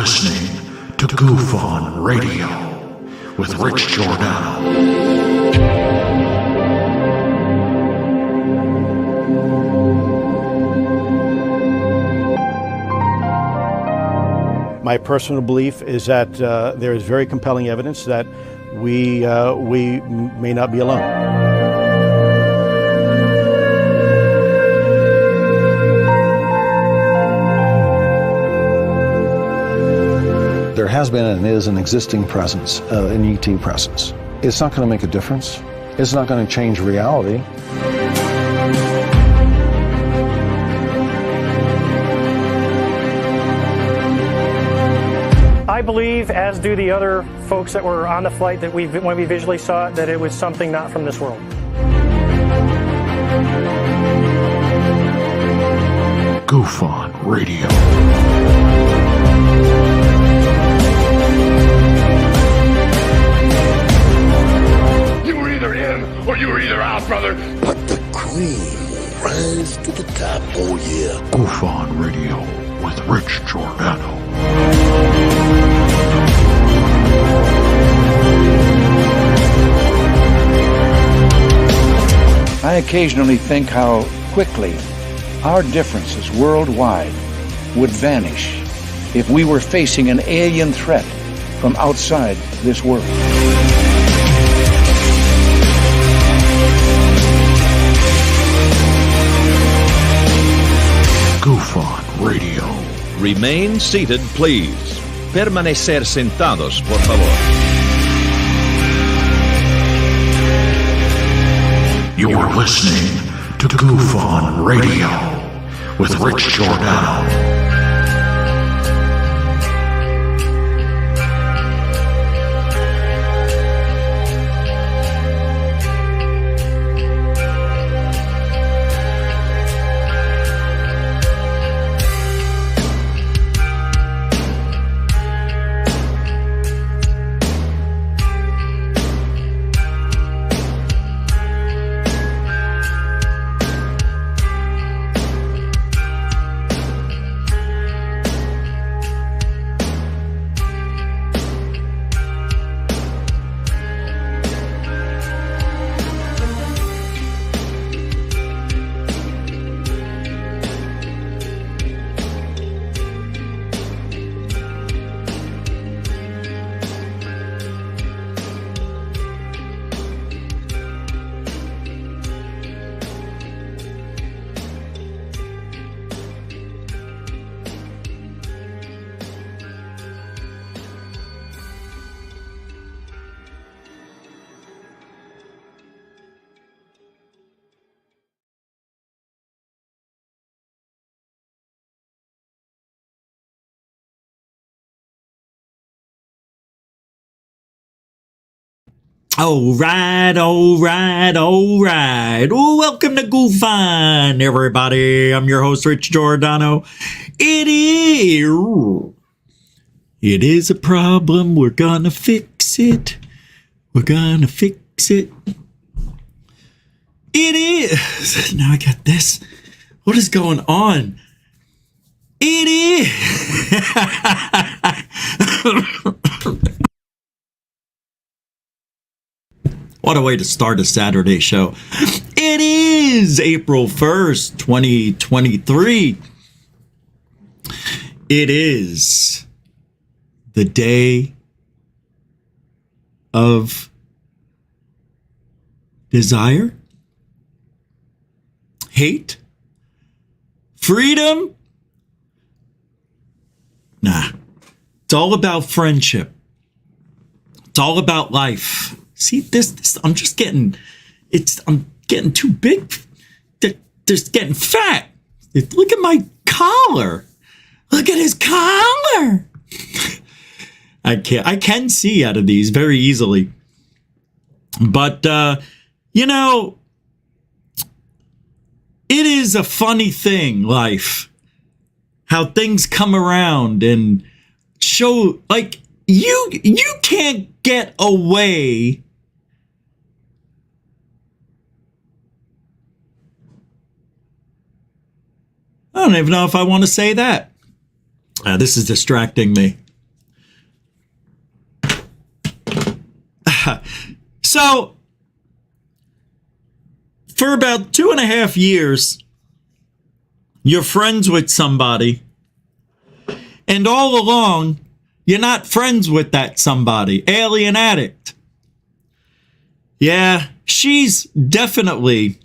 listening to Goof On Radio with Rich Giordano. My personal belief is that there is very compelling evidence that we may not be alone. There has been and is an existing presence, an ET presence. It's not going to make a difference. It's not going to change reality. I believe, as do the other folks that were on the flight, that when we visually saw it, that it was something not from this world. Goof On Radio. You were either in or you were either out, brother. But the cream will rise to the top, oh yeah. Goof On Radio with Rich Giordano. I occasionally think how quickly our differences worldwide would vanish if we were facing an alien threat from outside this world. Goof On Radio. Remain seated, please. Permanecer sentados, por favor. You're listening to Goof On Radio with Rich Giordano. All right. Welcome to Goof On, everybody. I'm your host, Rich Giordano. It is a problem. We're gonna fix it. It is. Now I got this. What is going on? It is. What a way to start a Saturday show. It is April 1st, 2023. It is the day of desire, hate, freedom. Nah, it's all about friendship. It's all about life. See this, I'm getting too big. Just getting fat. Look at my collar. Look at his collar. I can see out of these very easily. But, it is a funny thing, life. How things come around and show, like, you can't get away I don't even know if I want to say that. This is distracting me. So, for about 2.5 years, you're friends with somebody, and all along, you're not friends with that somebody. Alien Addict. Yeah, she's definitely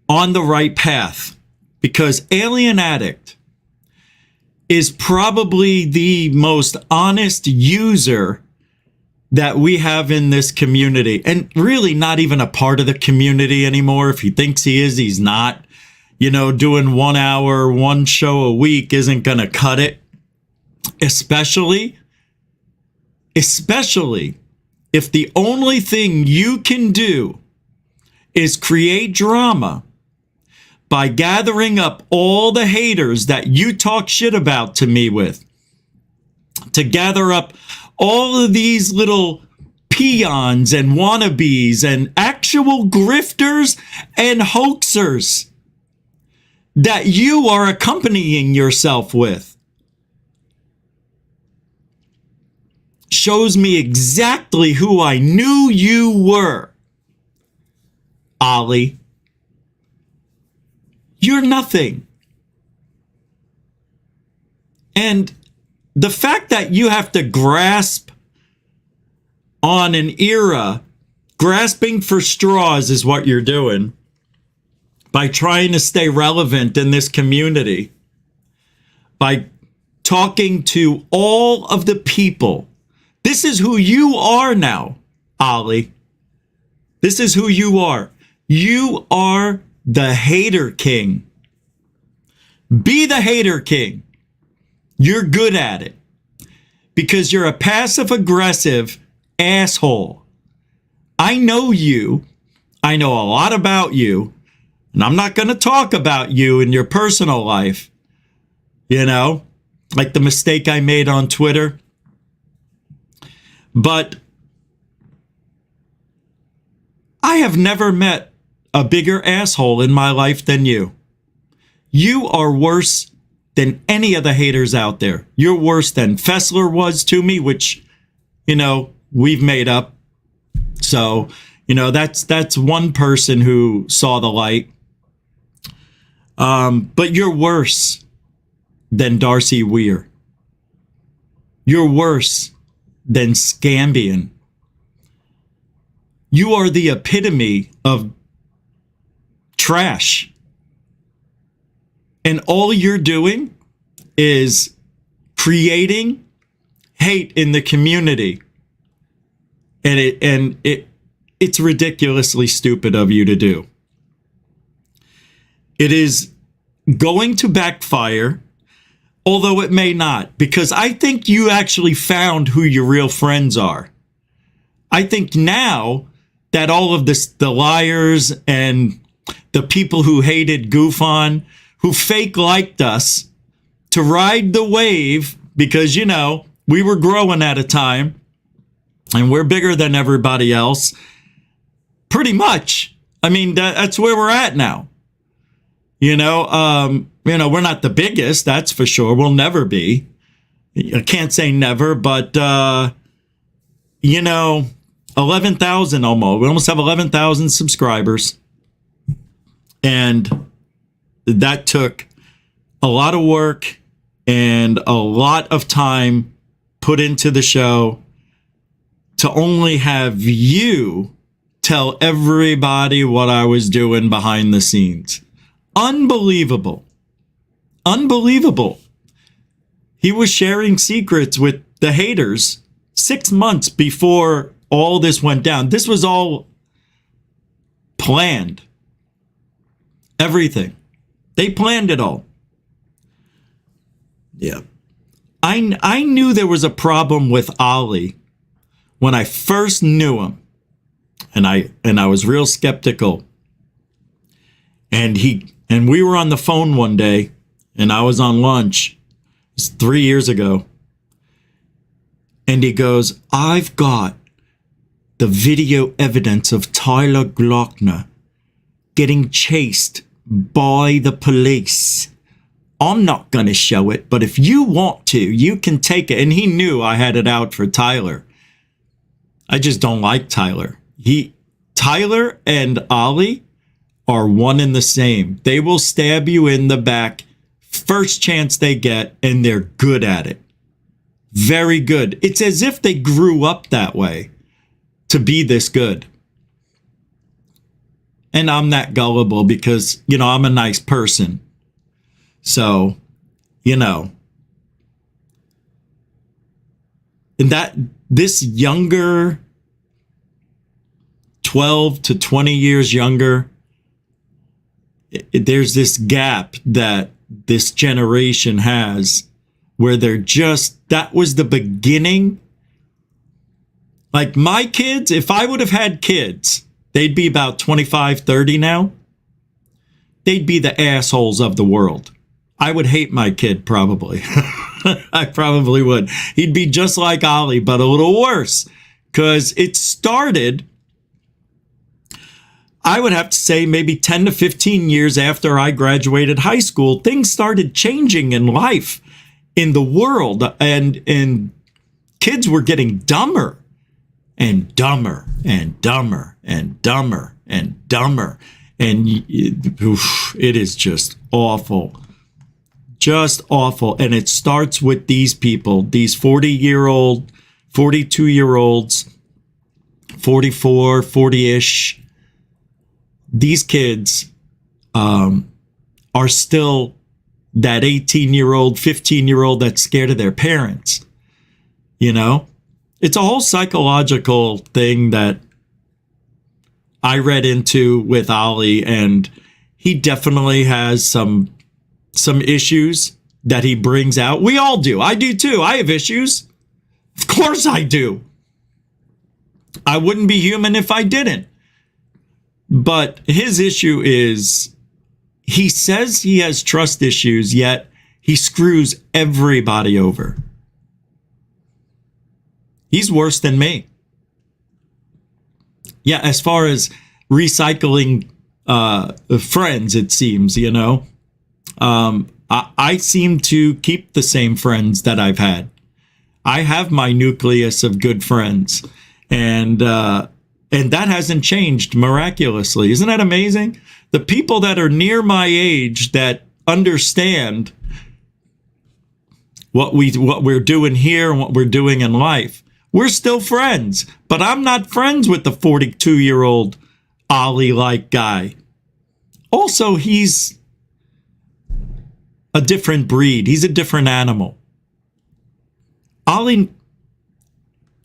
on the right path, because Alien Addict is probably the most honest user that we have in this community, and really not even a part of the community anymore. If he thinks he is, he's not. You know, doing 1 hour, one show a week isn't going to cut it. Especially if the only thing you can do is create drama by gathering up all the haters that you talk shit about to me with, to gather up all of these little peons and wannabes and actual grifters and hoaxers that you are accompanying yourself with, shows me exactly who I knew you were. Ollie, you're nothing. And the fact that you have to grasp on an era, grasping for straws is what you're doing by trying to stay relevant in this community, by talking to all of the people. This is who you are now, Ollie. This is who you are. You are the hater king. Be the hater king. You're good at it because you're a passive aggressive asshole. I know you. I know a lot about you, and I'm not going to talk about you in your personal life. You know, like the mistake I made on Twitter. But I have never met a bigger asshole in my life than you. You are worse than any of the haters out there. You're worse than Fessler was to me, which, you know, we've made up. So, you know, that's one person who saw the light. But you're worse than Darcy Weir. You're worse than Scambian. You are the epitome of trash. And all you're doing is creating hate in the community. And it's ridiculously stupid of you to do. It is going to backfire, although it may not, because I think you actually found who your real friends are. I think now that all of this, the liars and the people who hated Goofon, who fake liked us to ride the wave, because, you know, we were growing at a time and we're bigger than everybody else. Pretty much. I mean, that's where we're at now. You know, we're not the biggest, that's for sure. We'll never be. I can't say never, but, 11,000 almost. We almost have 11,000 subscribers. And that took a lot of work and a lot of time put into the show to only have you tell everybody what I was doing behind the scenes. Unbelievable. Unbelievable. He was sharing secrets with the haters 6 months before all this went down. This was all planned. Everything. They planned it all. Yeah. I knew there was a problem with Ollie when I first knew him. And I was real skeptical. And we were on the phone one day, and I was on lunch. It was 3 years ago. And he goes, I've got the video evidence of Tyler Glockner getting chased by the police. I'm not going to show it, but if you want to, you can take it. And he knew I had it out for Tyler. I just don't like Tyler. Tyler and Ollie are one and the same. They will stab you in the back first chance they get, and they're good at it. Very good. It's as if they grew up that way to be this good. And I'm that gullible because, I'm a nice person. So, and that this younger, 12 to 20 years younger, there's this gap that this generation has where that was the beginning. Like my kids, if I would have had kids, they'd be about 25, 30 now. They'd be the assholes of the world. I would hate my kid probably. I probably would. He'd be just like Ollie, but a little worse. Because it started, I would have to say maybe 10 to 15 years after I graduated high school, things started changing in life, in the world, and kids were getting dumber and dumber and dumber and dumber and dumber. And it is just awful. Just awful. And it starts with these people, these 40-year-old, 42-year-olds, 44, 40-ish. These kids are still that 18-year-old, 15-year-old that's scared of their parents. It's a whole psychological thing that I read into with Ollie, and he definitely has some issues that he brings out. We all do. I do too. I have issues. Of course I do. I wouldn't be human if I didn't. But his issue is he says he has trust issues, yet he screws everybody over. He's worse than me. Yeah, as far as recycling friends, it seems, I seem to keep the same friends that I've had. I have my nucleus of good friends, and that hasn't changed miraculously. Isn't that amazing? The people that are near my age that understand what we're doing here and what we're doing in life, we're still friends. But I'm not friends with the 42-year-old Ollie-like guy. Also, he's a different breed. He's a different animal. Ollie,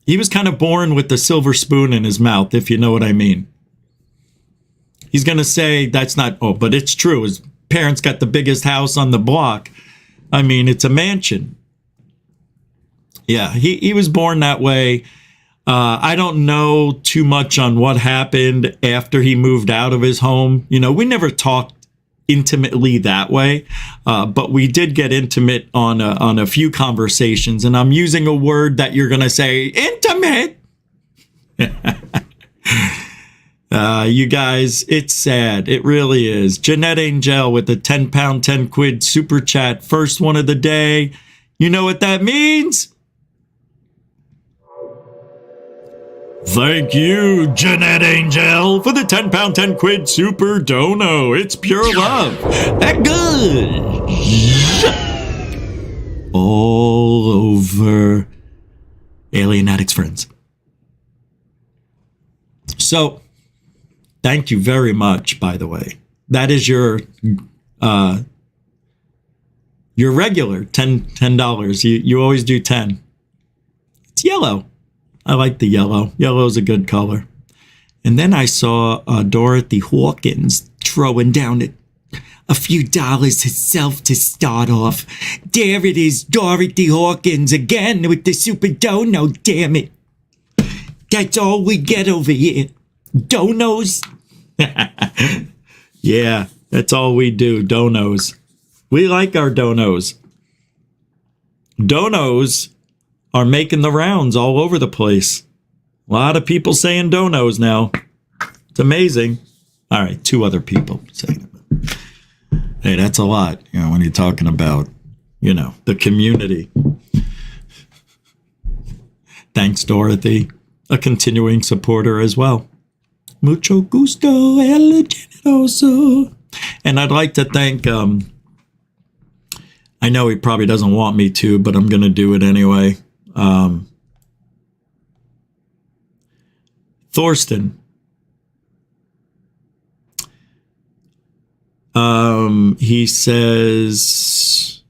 he was kind of born with the silver spoon in his mouth, if you know what I mean. He's going to say that's not, but it's true. His parents got the biggest house on the block. I mean, it's a mansion. Yeah, he was born that way. I don't know too much on what happened after he moved out of his home. We never talked intimately that way, but we did get intimate on a few conversations, and I'm using a word that you're going to say, intimate. You guys, it's sad. It really is. Jeanette Angel with the 10 pound, 10 quid super chat. First one of the day. You know what that means? Thank you, Jeanette Angel, for the 10 pound, 10 quid super dono. It's pure love. That good. All over Alien Addicts friends. So, thank you very much, by the way. That is your regular $10. You always do 10. It's yellow. I like the yellow. Yellow is a good color. And then I saw Dorothy Hawkins throwing down a few dollars herself to start off. There it is, Dorothy Hawkins again with the super dono, damn it. That's all we get over here. Donos. Yeah, that's all we do, donos. We like our donos. Donos are making the rounds all over the place. A lot of people saying donos now. It's amazing. All right, 2 other people saying it. Hey, that's a lot, when you're talking about, the community. Thanks, Dorothy. a continuing supporter as well. Mucho gusto, el generoso. And I'd like to thank, I know he probably doesn't want me to, but I'm going to do it anyway. Thorsten. He says,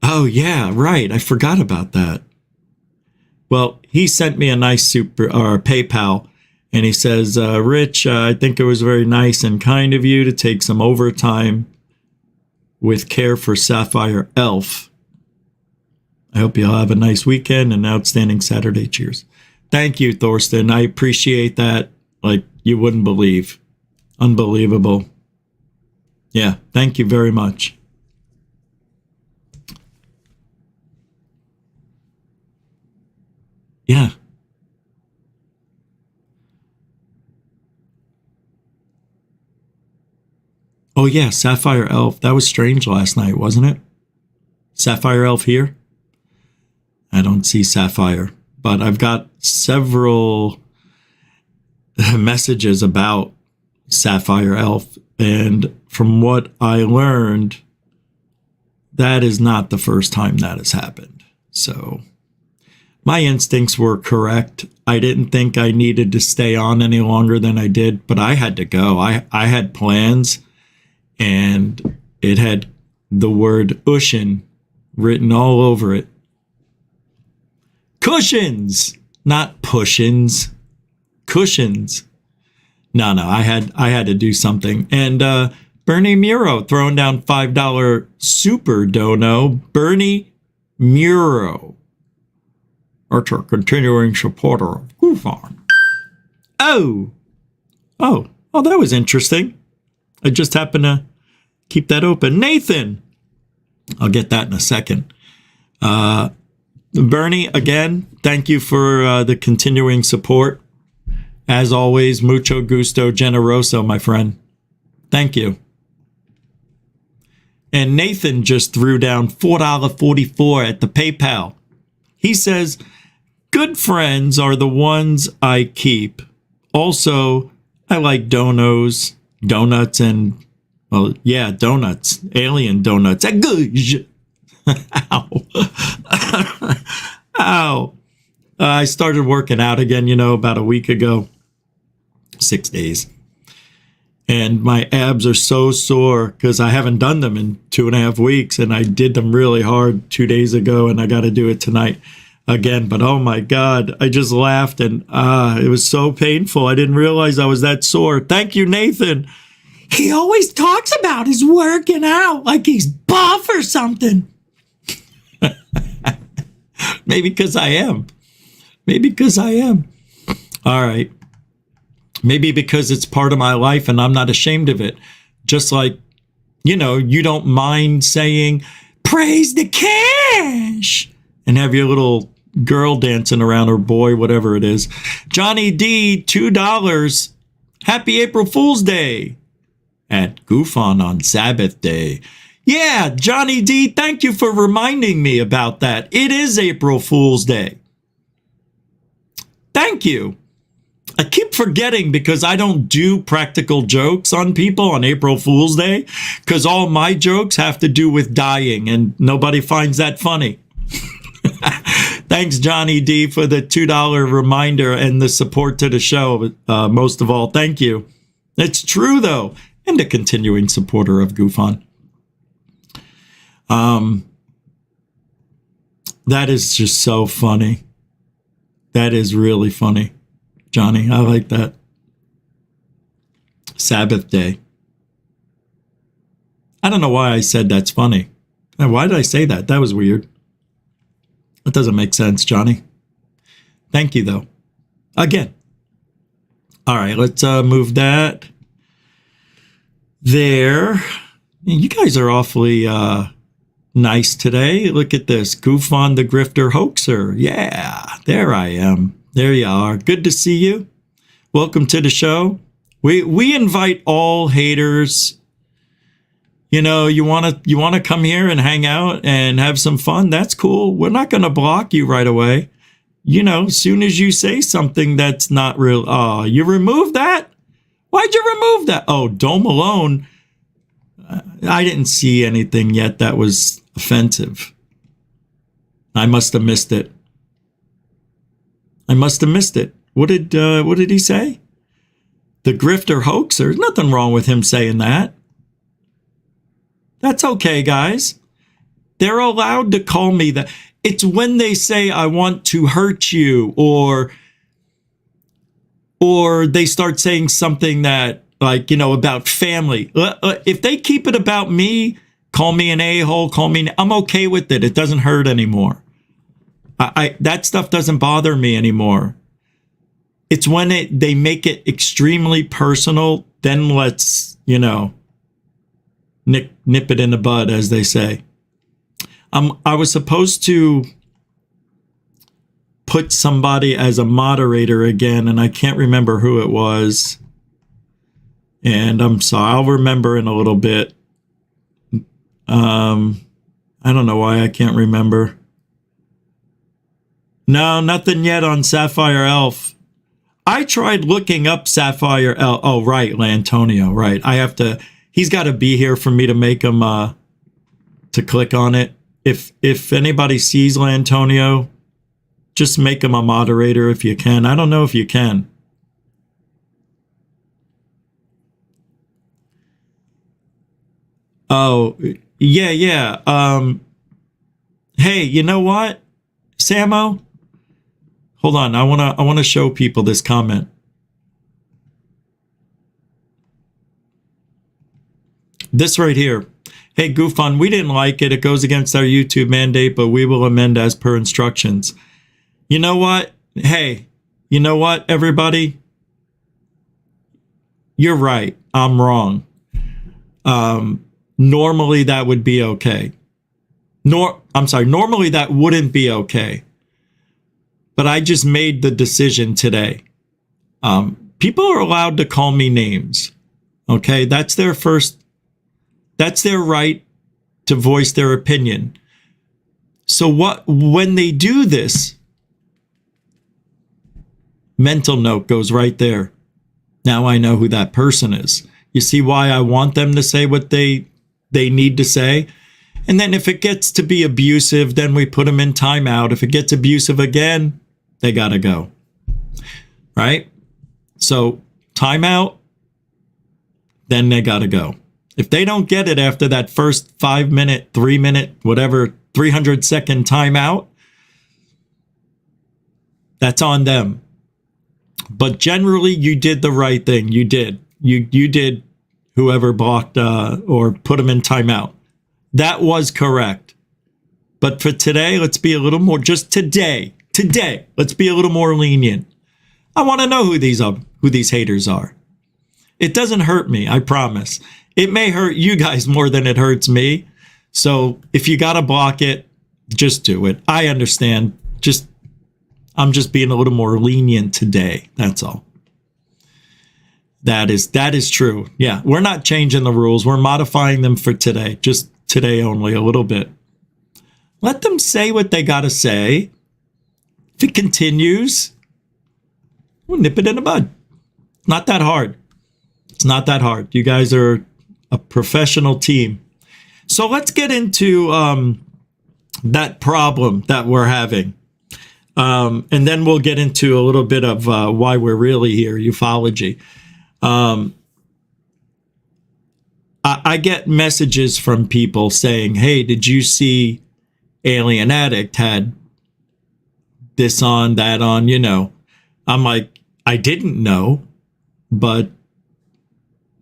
oh yeah, right. I forgot about that. Well, he sent me a nice PayPal, and he says, Rich, I think it was very nice and kind of you to take some overtime with care for Sapphire Elf. I hope you'll have a nice weekend and outstanding Saturday. Cheers. Thank you, Thorsten. I appreciate that like you wouldn't believe. Unbelievable. Yeah, thank you very much. Yeah. Oh yeah, Sapphire Elf. That was strange last night, wasn't it? Sapphire Elf here? I don't see Sapphire, but I've got several messages about Sapphire Elf, and from what I learned, that is not the first time that has happened. So my instincts were correct. I didn't think I needed to stay on any longer than I did, but I had to go. I had plans, and it had the word Ushin written all over it. Cushions, not pushins. Cushions. No, I had to do something. And Bernie Muro throwing down $5 super dono. Bernie Muro, our continuing supporter of Goofon. Oh, that was interesting. I just happened to keep that open. Nathan, I'll get that in a second. Bernie, again, thank you for the continuing support. As always, mucho gusto generoso, my friend. Thank you. And Nathan just threw down $4.44 at the PayPal. He says, good friends are the ones I keep. Also, I like donuts, and, well, yeah, donuts. Alien donuts. Ow. Ow. I started working out again, about a week ago. 6 days. And my abs are so sore because I haven't done them in 2.5 weeks. And I did them really hard 2 days ago, and I got to do it tonight again. But oh my God, I just laughed, and it was so painful. I didn't realize I was that sore. Thank you, Nathan. He always talks about his working out like he's buff or something. Maybe because I am. All right. Maybe because it's part of my life and I'm not ashamed of it. Just like, you don't mind saying, praise the cash, and have your little girl dancing around, or boy, whatever it is. Johnny D, $2. Happy April Fool's Day at Goofon on Sabbath Day. Yeah, Johnny D, thank you for reminding me about that. It is April Fool's Day. Thank you. I keep forgetting because I don't do practical jokes on people on April Fool's Day, because all my jokes have to do with dying, and nobody finds that funny. Thanks, Johnny D, for the $2 reminder and the support to the show. Most of all, thank you. It's true, though, and a continuing supporter of Goofon. That is just so funny. That is really funny, Johnny. I like that. Sabbath Day. I don't know why I said that's funny. Why did I say that? That was weird. That doesn't make sense, Johnny. Thank you, though. Again. All right, let's move that there. You guys are awfully nice today. Look at this. Goofon the Grifter Hoaxer. Yeah, there I am. There you are. Good to see you. Welcome to the show. We invite all haters. You want to come here and hang out and have some fun. That's cool. We're not going to block you right away. you know, as soon as you say something that's not real, oh, you remove that? Why'd you remove that? Oh, Dome Alone. I didn't see anything yet that was offensive. I must have missed it. What did he say? The grifter hoaxer. There's nothing wrong with him saying that. That's okay, guys. They're allowed to call me that. It's when they say I want to hurt you, or they start saying something that, like, you know, about family. If they keep it about me, call me an a-hole, I'm okay with it. It doesn't hurt anymore. That stuff doesn't bother me anymore. It's when they make it extremely personal, then let's, you know, nip it in the bud, as they say. I was supposed to put somebody as a moderator again, and I can't remember who it was. And I'm sorry, I'll remember in a little bit. I don't know why I can't remember. No, nothing yet on Sapphire Elf. I tried looking up Sapphire Elf. Oh, right, Lantonio, right. He's got to be here for me to make him, to click on it. If anybody sees Lantonio, just make him a moderator if you can. I don't know if you can. Oh, yeah. Hey, you know what, Samo? Hold on. I want to show people this comment. This right here. Hey, Goof On, we didn't like it. It goes against our YouTube mandate, but we will amend as per instructions. You know what? Hey, you know what, everybody? You're right. I'm wrong. Normally that would be okay. Normally that wouldn't be okay. But I just made the decision today. People are allowed to call me names. Okay, that's their right to voice their opinion. So when they do this, mental note goes right there. Now I know who that person is. You see why I want them to say what they need to say? And then if it gets to be abusive, then we put them in timeout. If it gets abusive again, they got to go. Right? So timeout, then they got to go. If they don't get it after that first 5 minute, 3 minute, whatever, 300-second timeout, that's on them. But generally, you did the right thing. You did. You did, whoever blocked or put them in timeout. That was correct. But for today, let's be a little more, just today, let's be a little more lenient. I want to know who these haters are. It doesn't hurt me, I promise. It may hurt you guys more than it hurts me. So if you got to block it, just do it. I understand. I'm just being a little more lenient today. That's all. That is true. Yeah, we're not changing the rules. We're modifying them for today. Just today only, a little bit. Let them say what they got to say. If it continues, we'll nip it in the bud. Not that hard. It's not that hard. You guys are a professional team. So let's get into that problem that we're having. And then we'll get into a little bit of why we're really here, ufology. I get messages from people saying, hey, did you see Alien Addict had this on, that on, you know? I'm like, I didn't know, but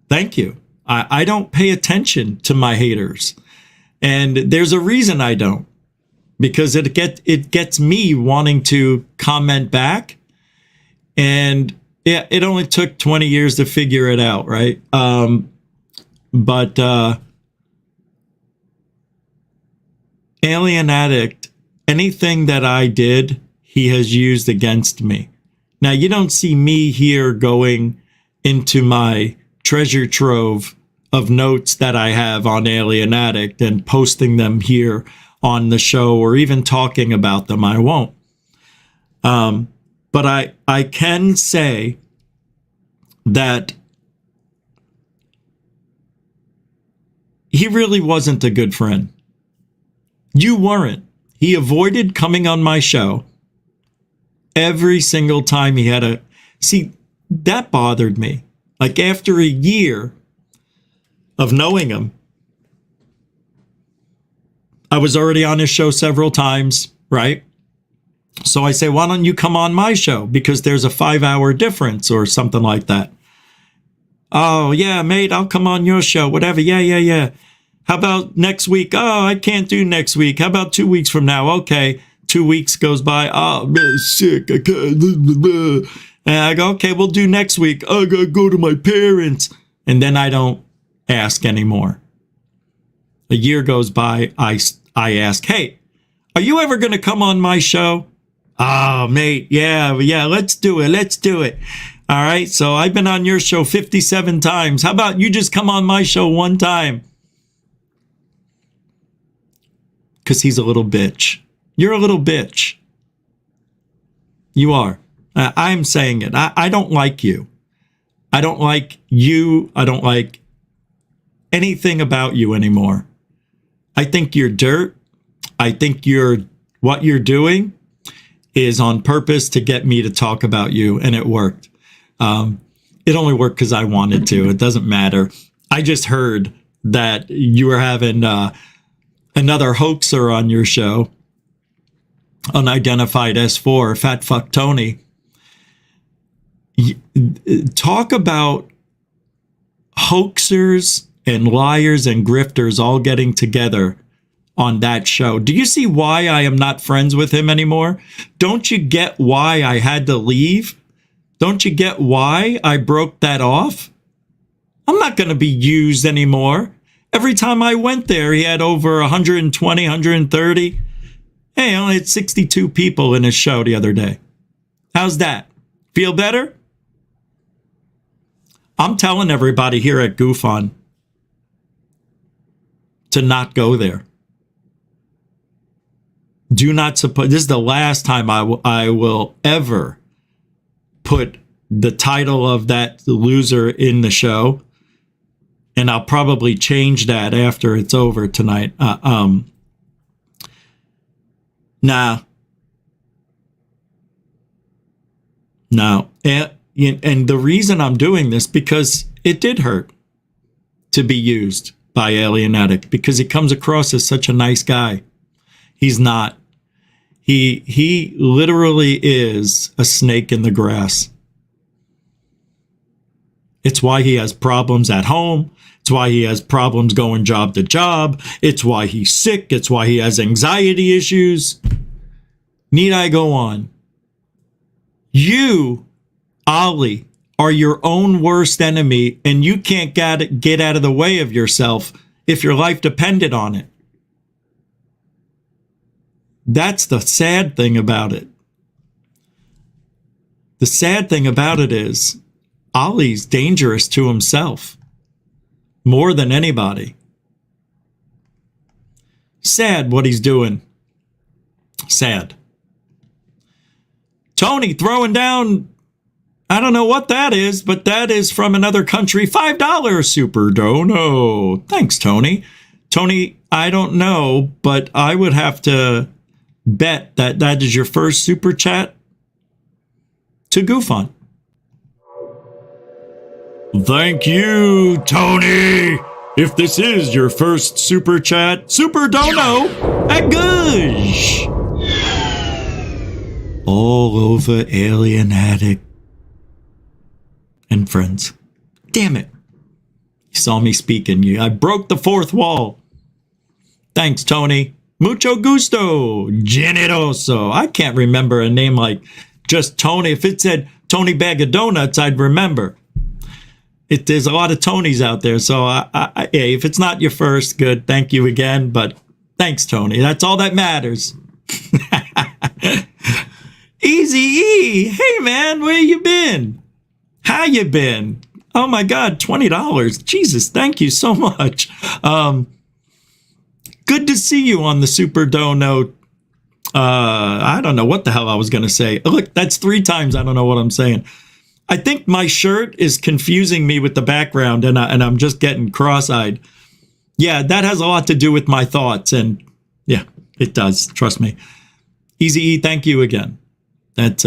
thank you. I don't pay attention to my haters. And there's a reason I don't. Because it gets me wanting to comment back. And yeah, it only took 20 years to figure it out, right? But Alien Addict, anything that I did, he has used against me. Now, you don't see me here going into my treasure trove of notes that I have on Alien Addict and posting them here on the show or even talking about them. I won't. But I can say that he really wasn't a good friend. You weren't. He avoided coming on my show every single time he had a... See, that bothered me. Like after a year of knowing him, I was already on his show several times, right? So I say, why don't you come on my show? Because there's a 5-hour difference or something like that. Oh, yeah, mate, I'll come on your show, whatever. Yeah. How about next week? Oh, I can't do next week. How about 2 weeks from now? Okay. 2 weeks goes by. Oh, I'm really sick. I can't. And I go, okay, we'll do next week. I gotta go to my parents. And then I don't ask anymore. A year goes by. I ask, hey, are you ever going to come on my show? Oh, mate, yeah, let's do it. All right, so I've been on your show 57 times. How about you just come on my show one time? Because he's a little bitch. You're a little bitch. You are. I'm saying it. I don't like you. I don't like you. I don't like anything about you anymore. I think you're dirt. I think what you're doing is on purpose to get me to talk about you, and it worked. It only worked because I wanted to. It doesn't matter. I just heard that you were having another hoaxer on your show, Unidentified S4, Fat Fuck Tony. Talk about hoaxers and liars and grifters all getting together on that show. Do you see why I am not friends with him anymore? Don't you get why I had to leave? Don't you get why I broke that off? I'm not going to be used anymore. Every time I went there, he had over 120, 130. Hey, I only had 62 people in his show the other day. How's that? Feel better? I'm telling everybody here at Goof On to not go there. Do not support. This is the last time I will ever put the title of that loser in the show, and I'll probably change that after it's over tonight. No. And the reason I'm doing this, because it did hurt to be used by Alien Addict, because he comes across as such a nice guy. He's not. He literally is a snake in the grass. It's why he has problems at home. It's why he has problems going job to job. It's why he's sick. It's why he has anxiety issues. Need I go on? You, Ollie, are your own worst enemy, and you can't get out of the way of yourself if your life depended on it. That's the sad thing about it. The sad thing about it is Ollie's dangerous to himself more than anybody. Sad what he's doing. Sad. Tony throwing down, I don't know what that is, but that is from another country. $5 super dono. Thanks, Tony. Tony, I don't know, but I would have to bet that is your first super chat to Goof On. Thank you, Tony. If this is your first super chat, super dono at Gush. All over Alien Addict and friends. Damn it. You saw me speaking. I broke the fourth wall. Thanks, Tony. Mucho gusto. Generoso. I can't remember a name like just Tony. If it said Tony Bag of Donuts, I'd remember. There's a lot of Tonys out there. So if it's not your first, good. Thank you again. But thanks, Tony. That's all that matters. Easy E. Hey, man, where you been? How you been? Oh, my God, $20. Jesus, thank you so much. Good to see you on the Super Dono. I don't know what the hell I was going to say. Look, that's 3 times I don't know what I'm saying. I think my shirt is confusing me with the background, and I'm just getting cross-eyed. Yeah, that has a lot to do with my thoughts, and yeah, it does. Trust me. Easy E, thank you again. That's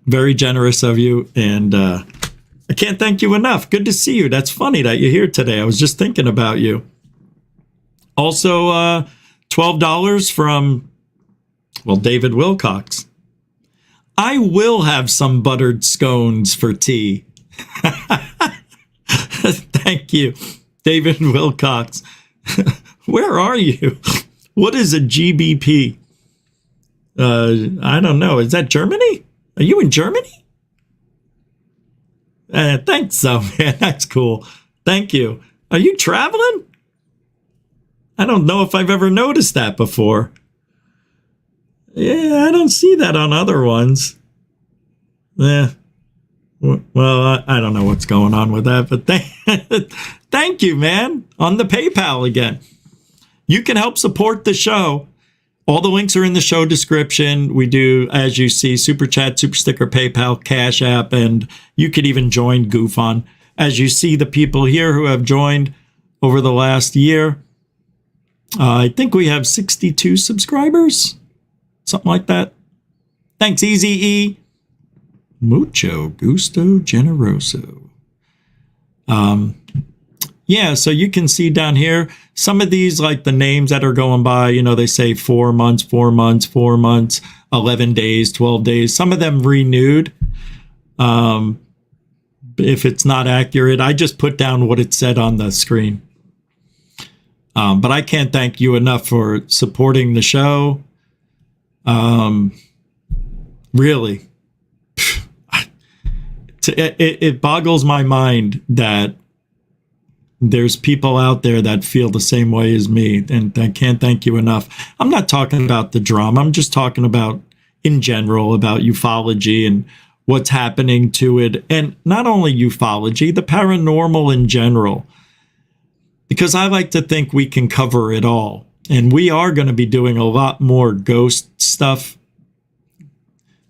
very generous of you, and I can't thank you enough. Good to see you. That's funny that you're here today. I was just thinking about you. Also, $12 from, well, David Wilcox. I will have some buttered scones for tea. Thank you, David Wilcox. Where are you? What is a GBP? I don't know. Is that Germany? Are you in Germany? Thanks, so man. That's cool. Thank you. Are you traveling? I don't know if I've ever noticed that before. Yeah, I don't see that on other ones. Yeah. Well, I don't know what's going on with that, but thank you, man. On the PayPal again. You can help support the show. All the links are in the show description. We do, as you see, Super Chat, Super Sticker, PayPal, Cash App, and you could even join Goof On. As you see the people here who have joined over the last year, I think we have 62 subscribers, something like that. Thanks, Easy E. Mucho gusto generoso. Yeah, so you can see down here, some of these, like the names that are going by, you know, they say 4 months, 4 months, 4 months, 11 days, 12 days. Some of them renewed. If it's not accurate, I just put down what it said on the screen. But I can't thank you enough for supporting the show. Really. It boggles my mind that there's people out there that feel the same way as me, and I can't thank you enough. I'm not talking about the drama. I'm just talking about, in general, about ufology and what's happening to it. And not only ufology, the paranormal in general. Because I like to think we can cover it all. And we are going to be doing a lot more ghost stuff.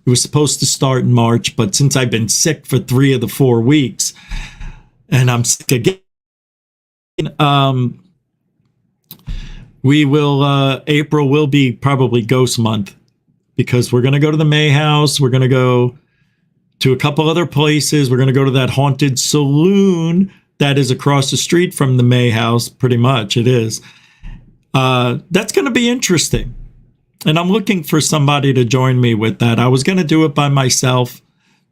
It was supposed to start in March, but since I've been sick for 3 of the 4 weeks, and I'm sick again, April will be probably ghost month, because we're going to go to the May House. We're going to go to a couple other places. We're going to go to that haunted saloon that is across the street from the May House. Pretty much it is. That's going to be interesting. And I'm looking for somebody to join me with that. I was going to do it by myself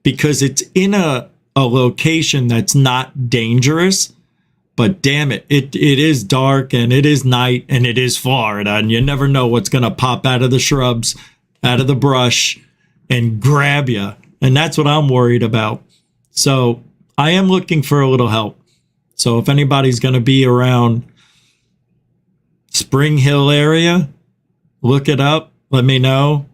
because it's in a location that's not dangerous. But damn it, it is dark and it is night and it is Florida. And you never know what's going to pop out of the shrubs, out of the brush, and grab you. And that's what I'm worried about. So I am looking for a little help. So if anybody's going to be around Spring Hill area, look it up. Let me know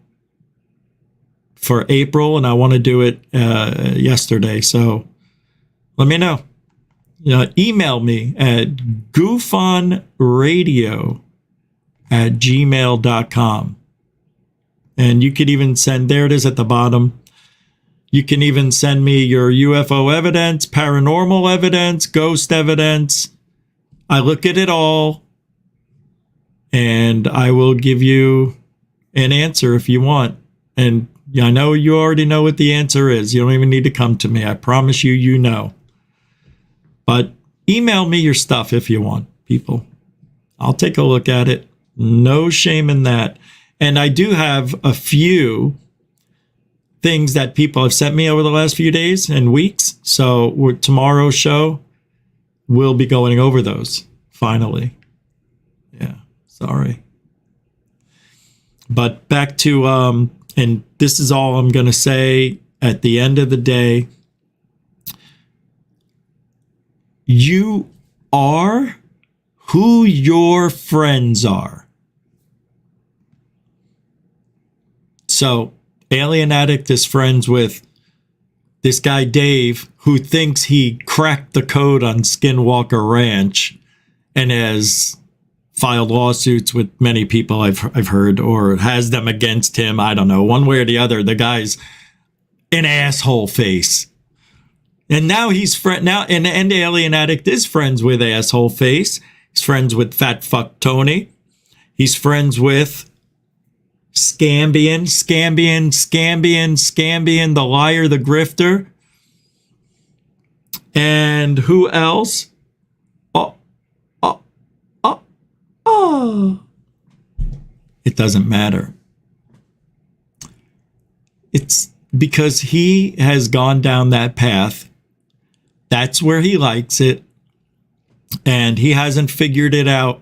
for April. And I want to do it yesterday. So let me know. Email me at goofonradio@gmail.com. And you could even send, there it is at the bottom. You can even send me your UFO evidence, paranormal evidence, ghost evidence. I look at it all. And I will give you an answer if you want. And I know you already know what the answer is. You don't even need to come to me. I promise you, you know. But email me your stuff if you want, people. I'll take a look at it. No shame in that. And I do have a few things that people have sent me over the last few days and weeks. So tomorrow's show, we'll be going over those, finally. Yeah. Sorry. But back to, and this is all I'm going to say at the end of the day. You are who your friends are. So, Alien Addict is friends with this guy, Dave, who thinks he cracked the code on Skinwalker Ranch and has filed lawsuits with many people I've heard, or has them against him. I don't know. One way or the other, the guy's an asshole face. And now and Alien Addict is friends with Asshole Face. He's friends with Fat Fuck Tony. He's friends with Scambian, the liar, the grifter. And who else? It doesn't matter. It's because he has gone down that path. That's where he likes it. And he hasn't figured it out.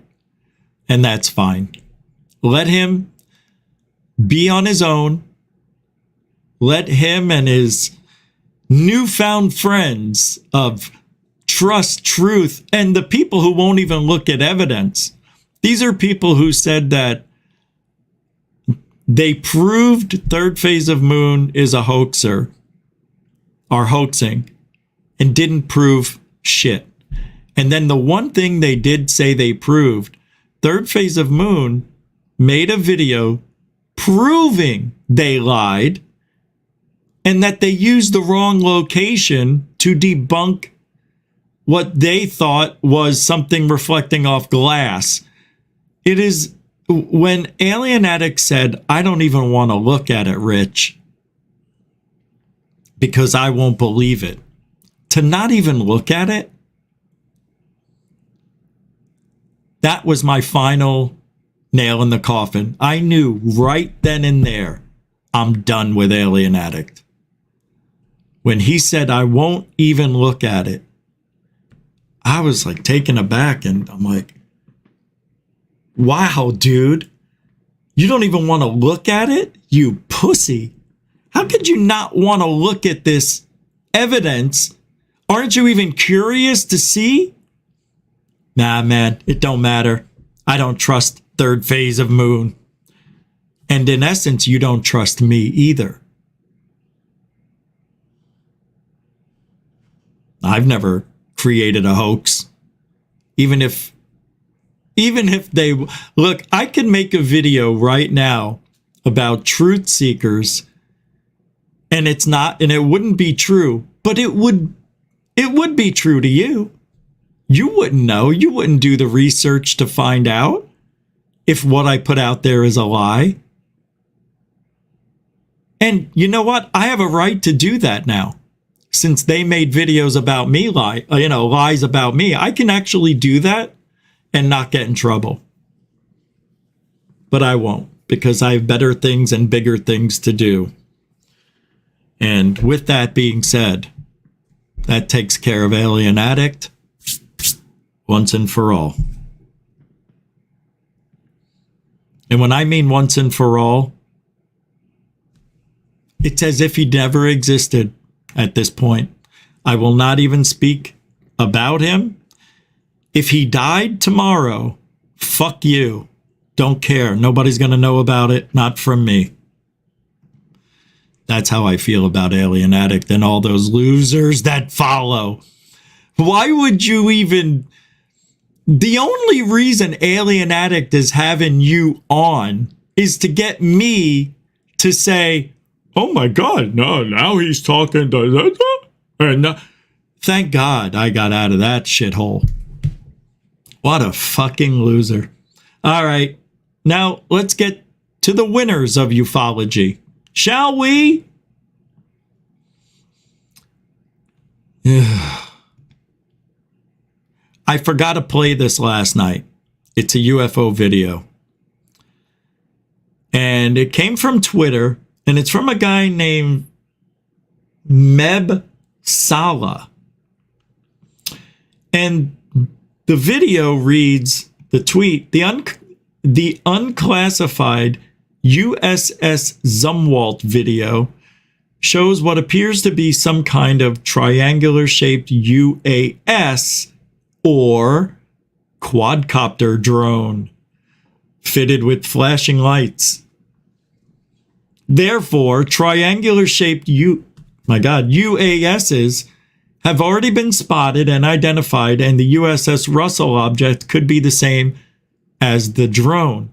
And that's fine. Let him be on his own. Let him and his newfound friends of trust, truth, and the people who won't even look at evidence. These are people who said that they proved third phase of moon is a hoaxer, are hoaxing, and didn't prove shit. And then the one thing they did say they proved, third phase of moon made a video proving they lied and that they used the wrong location to debunk what they thought was something reflecting off glass. It is when Alien Addict said, I don't even want to look at it, Rich, because I won't believe it. To not even look at it, that was my final nail in the coffin. I knew right then and there, I'm done with Alien Addict. When he said, I won't even look at it, I was like taken aback, and I'm like, wow, dude, you don't even want to look at it? You pussy. How could you not want to look at this evidence? Aren't you even curious to see? Nah, man, it don't matter. I don't trust third phase of moon. And in essence, you don't trust me either. I've never created a hoax. Even if they look, I could make a video right now about truth seekers, and it's not, and it wouldn't be true, but it would be true to you. You wouldn't know. You wouldn't do the research to find out if what I put out there is a lie. And you know what? I have a right to do that now. Since they made videos about me, lies about me, I can actually do that and not get in trouble. But I won't, because I have better things and bigger things to do. And with that being said, that takes care of Alien Addict once and for all. And when I mean once and for all, it's as if he never existed at this point. I will not even speak about him. If he died tomorrow, fuck you. Don't care. Nobody's going to know about it. Not from me. That's how I feel about Alien Addict and all those losers that follow. Why would you even... The only reason Alien Addict is having you on is to get me to say, oh my God, no, now he's talking to... And thank God I got out of that shithole. What a fucking loser. All right, now let's get to the winners of ufology. Shall we? I forgot to play this last night. It's a UFO video. And it came from Twitter, and it's from a guy named Meb Salah. And the video reads, the tweet, the unclassified USS Zumwalt video shows what appears to be some kind of triangular-shaped UAS or quadcopter drone fitted with flashing lights. Therefore, triangular-shaped UASs have already been spotted and identified, and the USS Russell object could be the same as the drone.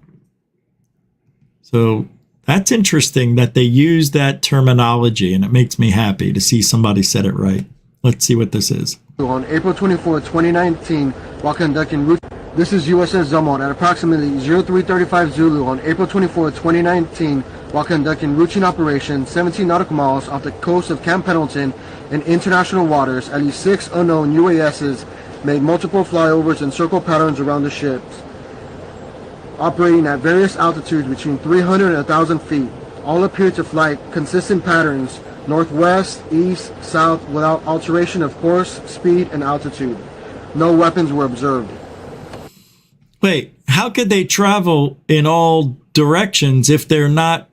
So that's interesting that they use that terminology, and it makes me happy to see somebody said it right. Let's see what this is. On April 24, 2019, while conducting routine. This is USS Zumwalt at approximately 0335 Zulu on April 24, 2019, while conducting routine operations 17 nautical miles off the coast of Camp Pendleton in international waters. At least 6 unknown UASs made multiple flyovers and circle patterns around the ships, operating at various altitudes between 300 and 1,000 feet. All appeared to fly consistent patterns, northwest, east, south, without alteration of course, speed, and altitude. No weapons were observed. Wait, how could they travel in all directions if they're not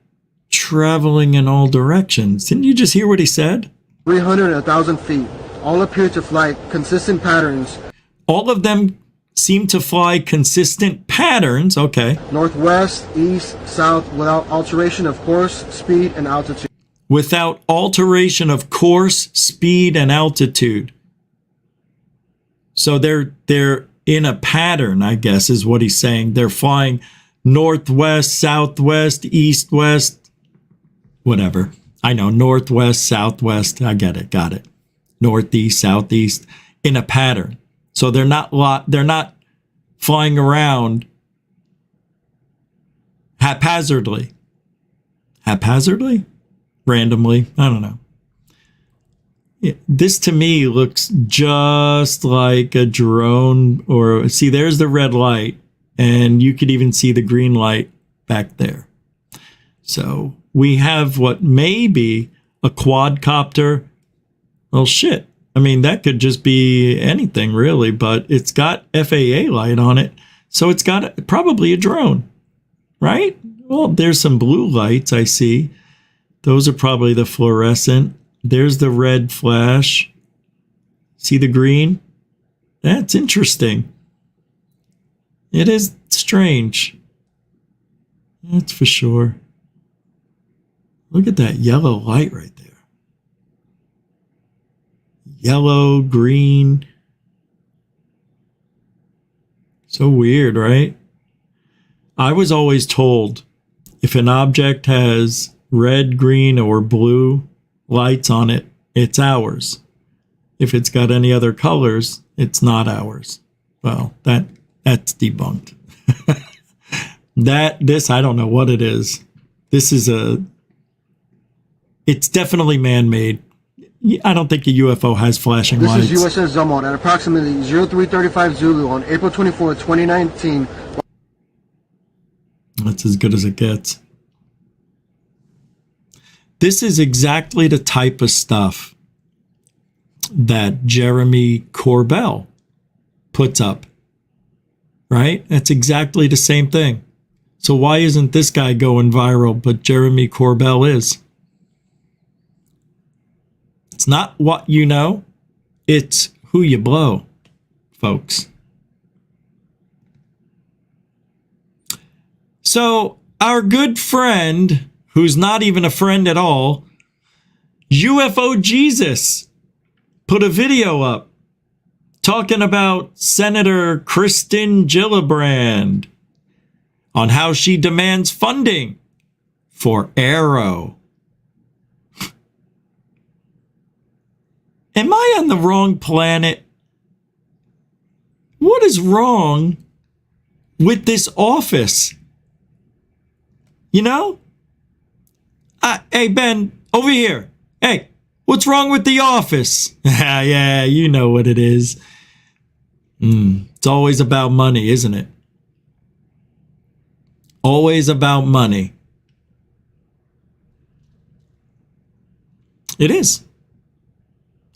traveling in all directions? Didn't you just hear what he said? 300 and 1,000 feet. All appear to fly consistent patterns. All of them seem to fly consistent patterns. Okay. Northwest, east, south, without alteration of course, speed, and altitude. Without alteration of course, speed, and altitude. So they're in a pattern, I guess, is what he's saying. They're flying northwest, southwest, east, west, whatever. I know, northwest, southwest. I get it. Got it. Northeast, southeast, in a pattern. So they're not flying around haphazardly. Haphazardly? Randomly? I don't know. Yeah, this to me looks just like a drone, or see, there's the red light, and you could even see the green light back there. So we have what may be a quadcopter. Well, shit. I mean, that could just be anything really, but it's got FAA light on it. So it's got probably a drone, right? Well, there's some blue lights I see. Those are probably the fluorescent. There's the red flash. See the green? That's interesting. It is strange. That's for sure. Look at that yellow light right there. Yellow, green. So weird, right? I was always told if an object has red, green, or blue lights on it, it's ours. If it's got any other colors, it's not ours. Well, that's debunked. This I don't know what it is. This is it's definitely man-made. I don't think a UFO has flashing lights. This is USS Zumwalt at approximately 0335 Zulu on April 24, 2019. That's as good as it gets. This is exactly the type of stuff that Jeremy Corbell puts up, right? That's exactly the same thing. So why isn't this guy going viral, but Jeremy Corbell is? It's not what you know, it's who you blow, folks. So our good friend, who's not even a friend at all, UFO Jesus, put a video up talking about Senator Kristen Gillibrand on how she demands funding for AARO. Am I on the wrong planet? What is wrong with this office? You know? Hey, Ben, over here. Hey, what's wrong with the office? Yeah, you know what it is. It's always about money, isn't it? Always about money. It is.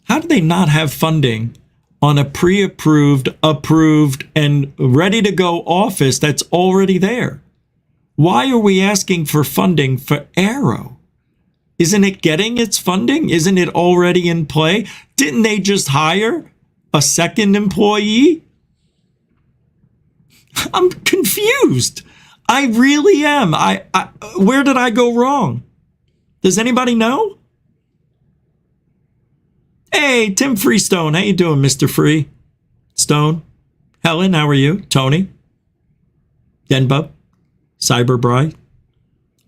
How do they not have funding on a pre-approved, approved, and ready to go office that's already there? Why are we asking for funding for AARO? Isn't it getting its funding? Isn't it already in play? Didn't they just hire a second employee? I'm confused. I really am. Where did I go wrong? Does anybody know? Hey, Tim Freestone. How you doing, Mr. Free? Stone? Helen, how are you? Tony? Denbub, Cyberbry.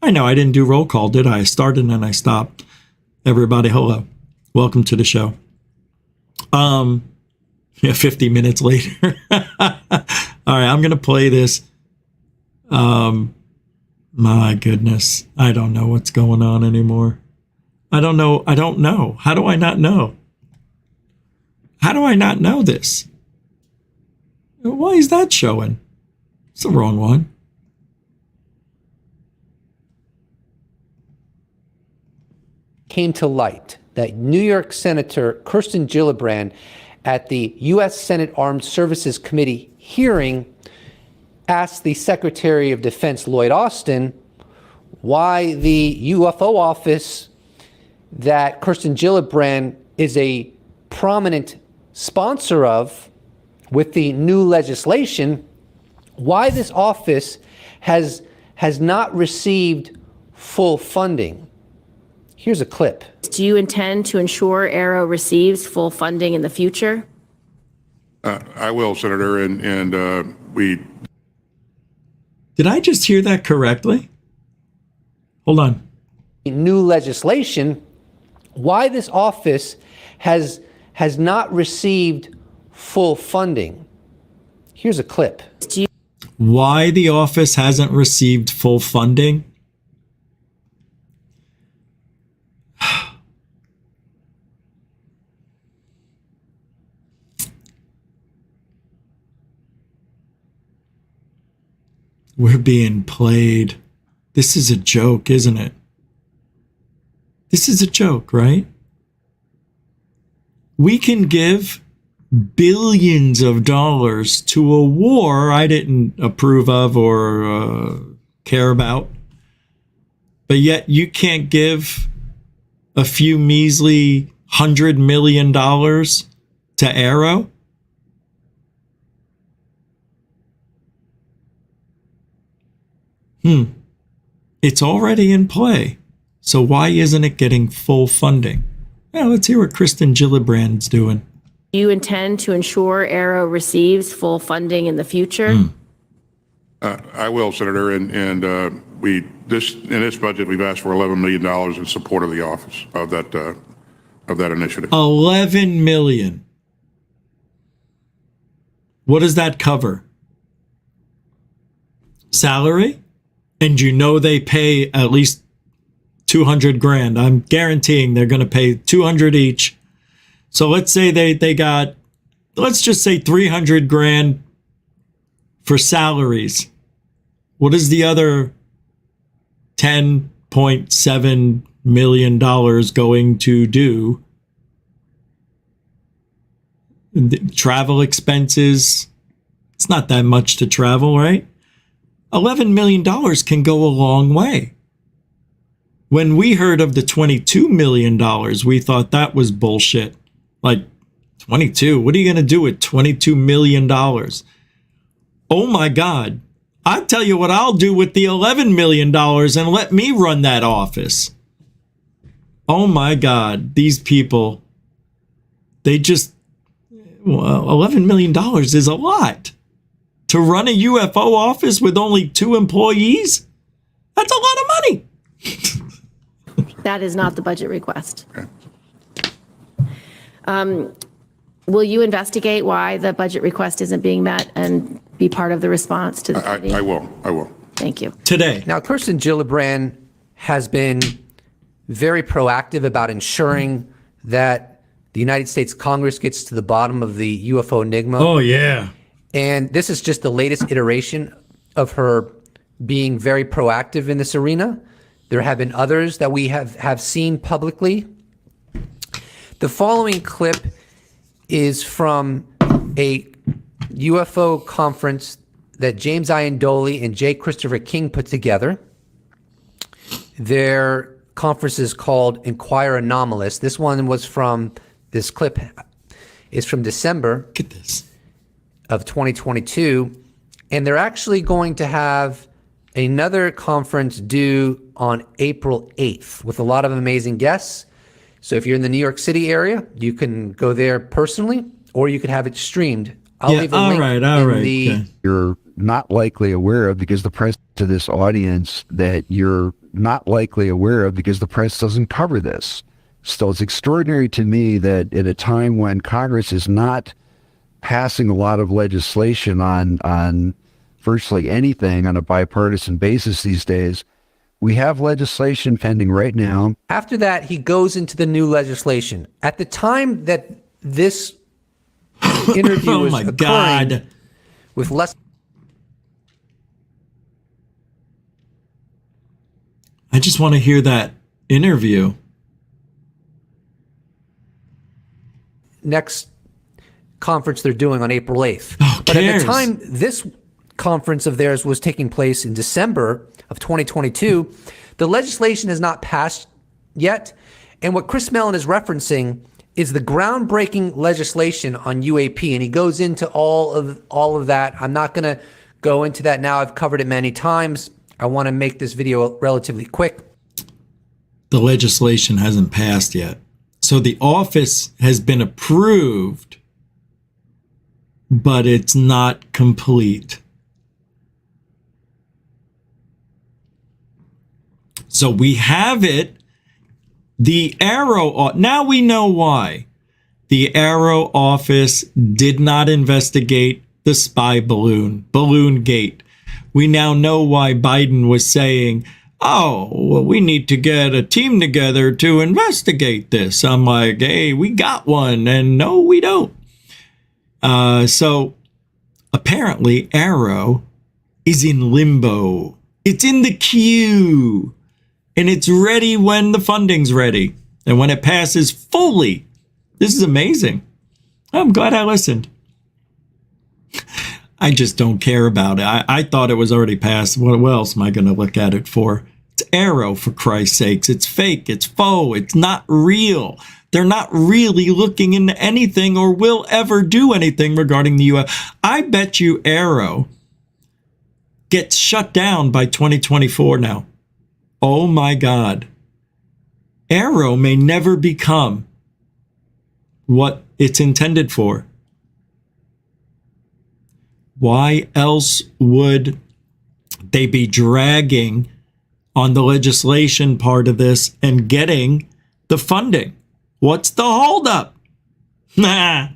I know I didn't do roll call, did I? I started and I stopped. Everybody, hello. Welcome to the show. 50 minutes later. All right, I'm going to play this. My goodness. I don't know what's going on anymore. I don't know. How do I not know? How do I not know this? Why is that showing? It's the wrong one. Came to light that New York Senator Kirsten Gillibrand at the U.S. Senate Armed Services Committee hearing asked the Secretary of Defense Lloyd Austin why the UFO office that Kirsten Gillibrand is a prominent sponsor of with the new legislation, why this office has not received full funding. Here's a clip. Do you intend to ensure AARO receives full funding in the future? I will, Senator, and we... Did I just hear that correctly? Hold on. New legislation, why this office has not received full funding. Here's a clip. Why the office hasn't received full funding? We're being played. This is a joke, isn't it? This is a joke, right? We can give billions of dollars to a war I didn't approve of or care about, but yet you can't give a few measly $100 million to AARO? It's already in play. So why isn't it getting full funding? Well, let's hear what Kirsten Gillibrand's doing. Do you intend to ensure AARO receives full funding in the future? I will, Senator, and in this budget we've asked for $11 million in support of the office of that initiative. 11 million. What does that cover? Salary? And you know they pay at least 200 grand. I'm guaranteeing they're going to pay 200 each. So let's say they got, let's just say 300 grand for salaries. What is the other $10.7 million going to do? The travel expenses. It's not that much to travel, right? $11 million can go a long way. When we heard of the $22 million, we thought that was bullshit. Like, 22? What are you going to do with $22 million? Oh my God. I tell you what I'll do with the $11 million and let me run that office. Oh my God. These people, they just, well, $11 million is a lot. To run a UFO office with only 2 employees? That's a lot of money. That is not the budget request. Will you investigate why the budget request isn't being met and be part of the response to the committee? I will. Thank you. Today. Now, Kirsten Gillibrand has been very proactive about ensuring that the United States Congress gets to the bottom of the UFO enigma. Oh, yeah. And this is just the latest iteration of her being very proactive in this arena. There have been others that we have seen publicly. The following clip is from a UFO conference that James Iandoli and J. Christopher King put together. Their conference is called Inquire Anomalous. This clip is from December. Look at this. Of 2022, and they're actually going to have another conference due on April 8th with a lot of amazing guests. So if you're in the New York City area, you can go there personally, or you can have it streamed I'll leave a link in the... Okay. You're not likely aware of because the press to this audience that you're not likely aware of because the press doesn't cover this. So it's extraordinary to me that at a time when Congress is not passing a lot of legislation on virtually anything on a bipartisan basis these days, we have legislation pending right now. After that, he goes into the new legislation. At the time that this interview was occurring, with less... I just want to hear that interview. Next conference they're doing on April 8th. But cares? at the time this conference of theirs was taking place in December of 2022, the legislation has not passed yet. And what Chris Mellon is referencing is the groundbreaking legislation on UAP. And he goes into all of that. I'm not going to go into that now. I've covered it many times. I want to make this video relatively quick. The legislation hasn't passed yet. So the office has been approved, but it's not complete. So we have it. The AARO, now we know why. The AARO office did not investigate the spy balloon gate. We now know why Biden was saying, oh, well, we need to get a team together to investigate this. I'm like, hey, we got one. And no, we don't. So apparently AARO is in limbo. It's in the queue. And it's ready when the funding's ready. And when it passes fully. This is amazing. I'm glad I listened. I just don't care about it. I thought it was already passed. What else am I going to look at it for? It's AARO, for Christ's sakes. It's fake. It's faux. It's not real. They're not really looking into anything or will ever do anything regarding the U.S. I bet you AARO gets shut down by 2024 now. Oh my God. AARO may never become what it's intended for. Why else would they be dragging on the legislation part of this and getting the funding? What's the holdup? Nah.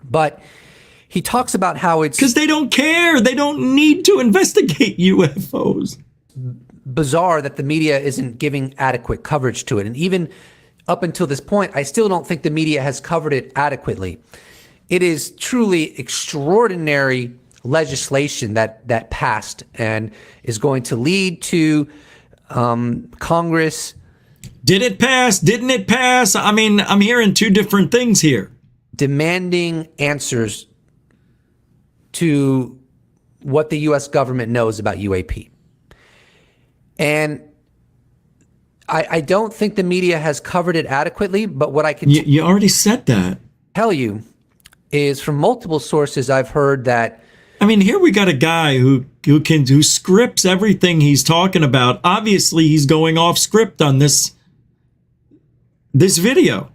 But he talks about how it's... Because they don't care. They don't need to investigate UFOs. Bizarre that the media isn't giving adequate coverage to it. And even up until this point, I still don't think the media has covered it adequately. It is truly extraordinary legislation that passed and is going to lead to Congress. Did it pass? Didn't it pass? I mean, I'm hearing two different things here. Demanding answers to what the U.S. government knows about UAP. And I don't think the media has covered it adequately, but what I can... You already said that. Tell you is from multiple sources I've heard that... I mean, here we got a guy who scripts everything he's talking about. Obviously, he's going off script on this video.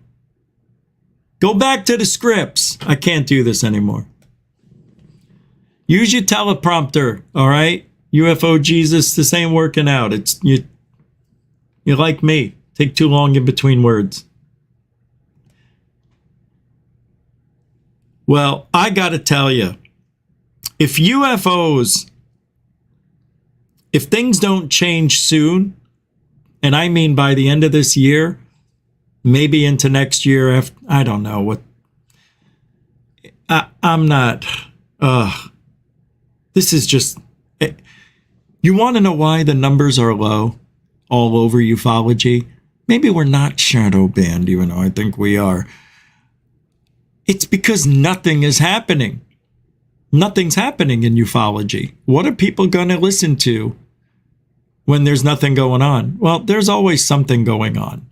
Go back to the scripts. I can't do this anymore. Use your teleprompter, all right? UFO Jesus, this ain't working out. It's you like me. Take too long in between words. Well, I got to tell you, if UFOs, if things don't change soon, and I mean by the end of this year, maybe into next year, I don't know what. I'm not. This is just. You want to know why the numbers are low all over ufology? Maybe we're not shadow banned, even though I think we are. It's because nothing is happening. Nothing's happening in ufology. What are people going to listen to when there's nothing going on? Well, there's always something going on.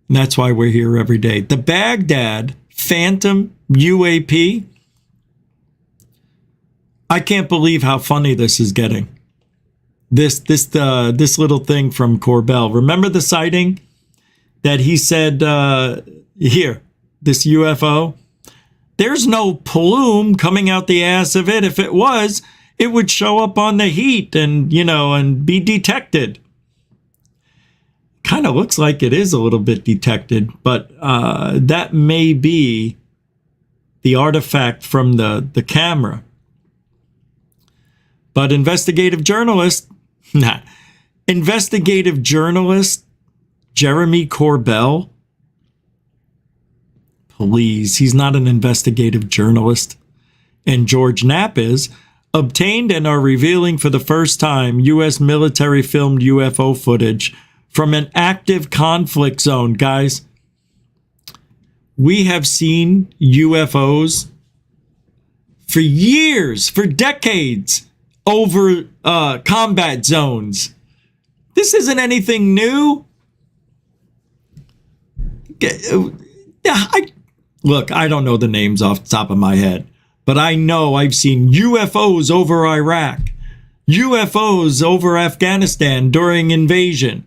And that's why we're here every day. The Baghdad Phantom UAP. I can't believe how funny this is getting. This little thing from Corbell. Remember the sighting that he said, here, this UFO? There's no plume coming out the ass of it. If it was, it would show up on the heat and, and be detected. Kind of looks like it is a little bit detected, but that may be the artifact from the camera. But investigative journalist Jeremy Corbell, please, he's not an investigative journalist, and George Knapp is, obtained and are revealing for the first time U.S. military filmed UFO footage from an active conflict zone. Guys, we have seen UFOs for years, for decades, over combat zones. This isn't anything new. Look, I don't know the names off the top of my head, but I know I've seen UFOs over Iraq, UFOs over Afghanistan during invasion,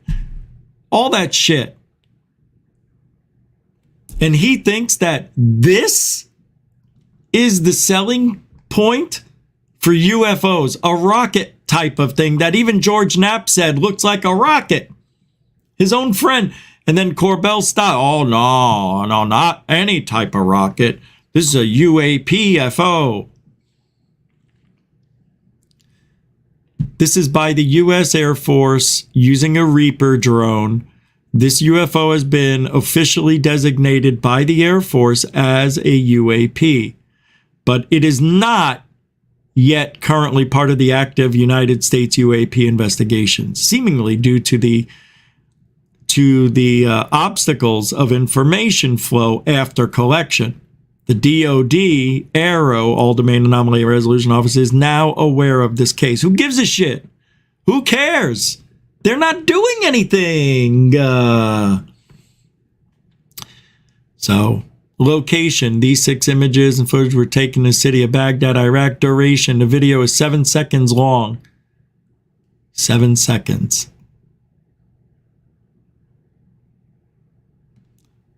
all that shit. And he thinks that this is the selling point for UFOs, a rocket type of thing that even George Knapp said looks like a rocket. His own friend. And then Corbell stopped. Oh, no, not any type of rocket. This is a UAP-FO. This is by the U.S. Air Force using a Reaper drone. This UFO has been officially designated by the Air Force as a UAP, but it is not yet currently part of the active United States UAP investigations, seemingly due to the obstacles of information flow after collection. The DOD, AARO, All Domain Anomaly Resolution Office, is now aware of this case. Who gives a shit? Who cares? They're not doing anything. So, location. These 6 images and footage were taken in the city of Baghdad, Iraq. Duration. The video is 7 seconds long. 7 seconds.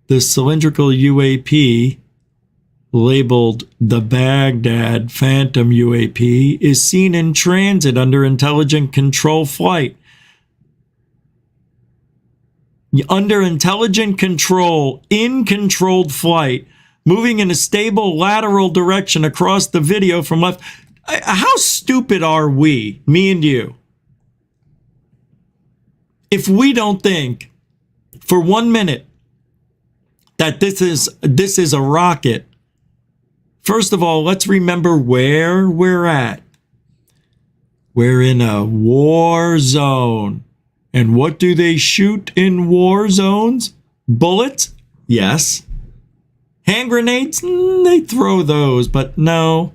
The cylindrical UAP, labeled the Baghdad Phantom UAP, is seen in transit under intelligent control flight. Under intelligent control, in controlled flight, moving in a stable lateral direction across the video from left. How stupid are we, me and you, if we don't think for 1 minute that this is a rocket? First of all, let's remember where we're at. We're in a war zone. And what do they shoot in war zones? Bullets? Yes. Hand grenades? They throw those, but no.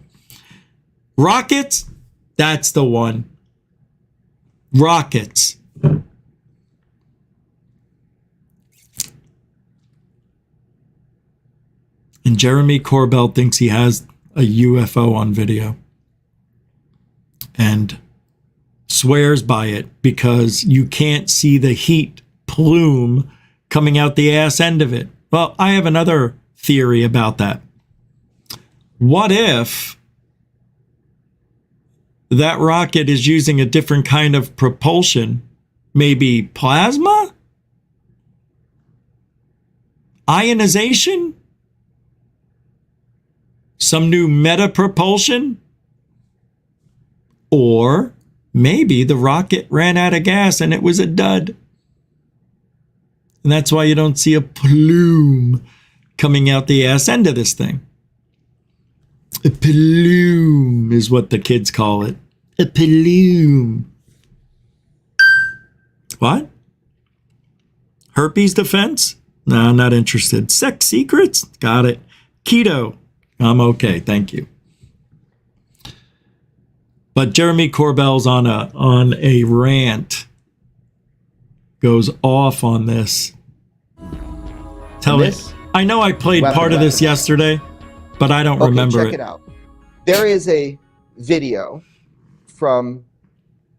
Rockets? That's the one. Rockets. And Jeremy Corbell thinks he has a UFO on video. And swears by it because you can't see the heat plume coming out the ass end of it. Well, I have another theory about that. What if that rocket is using a different kind of propulsion? Maybe plasma? Ionization? Some new meta propulsion? Or maybe the rocket ran out of gas and it was a dud. And that's why you don't see a plume coming out the ass end of this thing. A plume is what the kids call it. A plume. What? Herpes defense? No, I'm not interested. Sex secrets? Got it. Keto? I'm okay, thank you. But Jeremy Corbell's on a rant, goes off on this. I know I played part of this yesterday, but I don't remember it. Check it out. There is a video from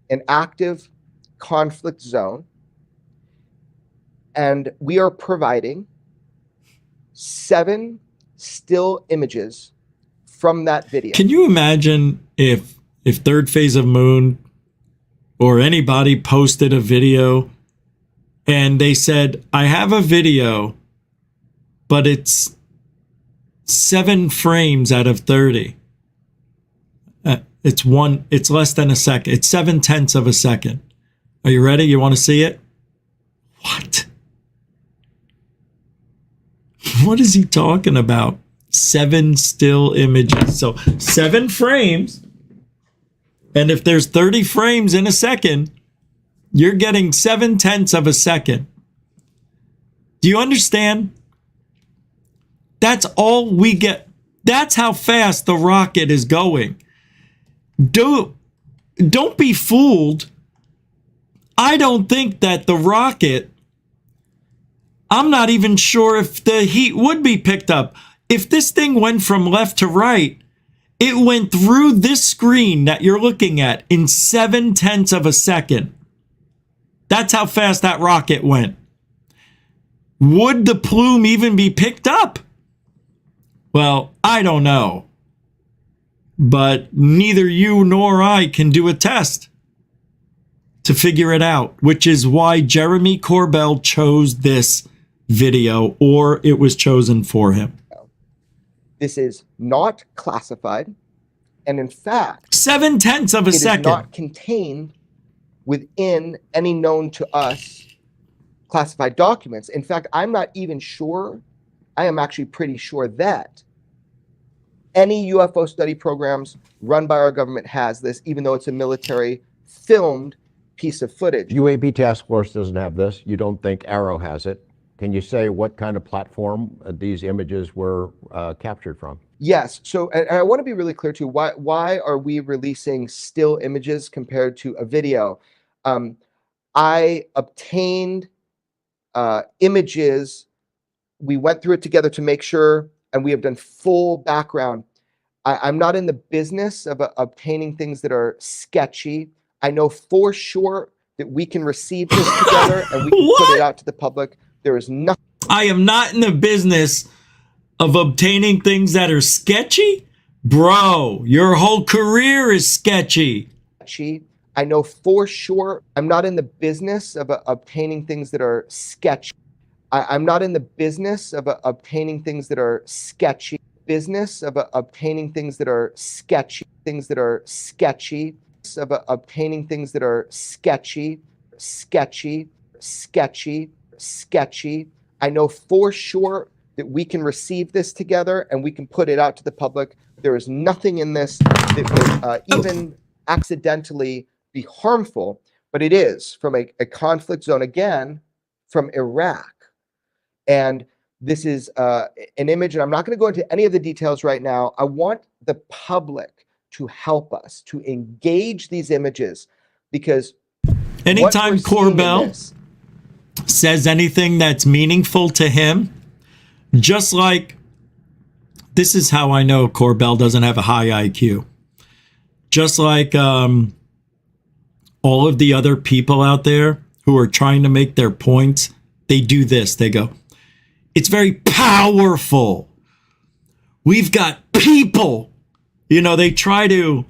an active conflict zone, and we are providing 7 still images from that video. Can you imagine if Third Phase of Moon or anybody posted a video and they said, I have a video, but it's 7 frames out of 30. It's less than a second. It's 7/10 of a second. Are you ready? You want to see it? What? What is he talking about? 7 still images. So 7 frames. And if there's 30 frames in a second, you're getting 7/10 of a second. Do you understand? That's all we get. That's how fast the rocket is going. Don't be fooled. I don't think that the rocket, I'm not even sure if the heat would be picked up. If this thing went from left to right, it went through this screen that you're looking at in 7/10 of a second. That's how fast that rocket went. Would the plume even be picked up? Well, I don't know. But neither you nor I can do a test to figure it out, which is why Jeremy Corbell chose this video, or it was chosen for him. This is not classified, and in fact, 7/10 of a second. It is not contained within any known to us classified documents. In fact, I'm not even sure, I am actually pretty sure that any UFO study programs run by our government has this, even though it's a military filmed piece of footage. UAP Task Force doesn't have this. You don't think AARO has it. Can you say what kind of platform these images were captured from? Yes. So, and I want to be really clear too. Why are we releasing still images compared to a video? I obtained images. We went through it together to make sure, and we have done full background. I'm not in the business of obtaining things that are sketchy. I know for sure that we can receive this together and we can put it out to the public. There is nothing. I am not in the business of obtaining things that are sketchy. Bro, your whole career is sketchy. I know for sure I'm not in the business of obtaining things that are sketchy. I'm not in the business of obtaining things that are sketchy. Obtaining things that are sketchy. Of obtaining things that are sketchy. I know for sure that we can receive this together and we can put it out to the public. There is nothing in this that would even accidentally be harmful, but it is from a conflict zone, again, from Iraq. And this is an image, and I'm not going to go into any of the details right now. I want the public to help us to engage these images, because anytime Corbell says anything that's meaningful to him, just like, this is how I know Corbell doesn't have a high IQ. Just like all of the other people out there who are trying to make their points, they do this. They go, it's very powerful. We've got people. You know, they try to,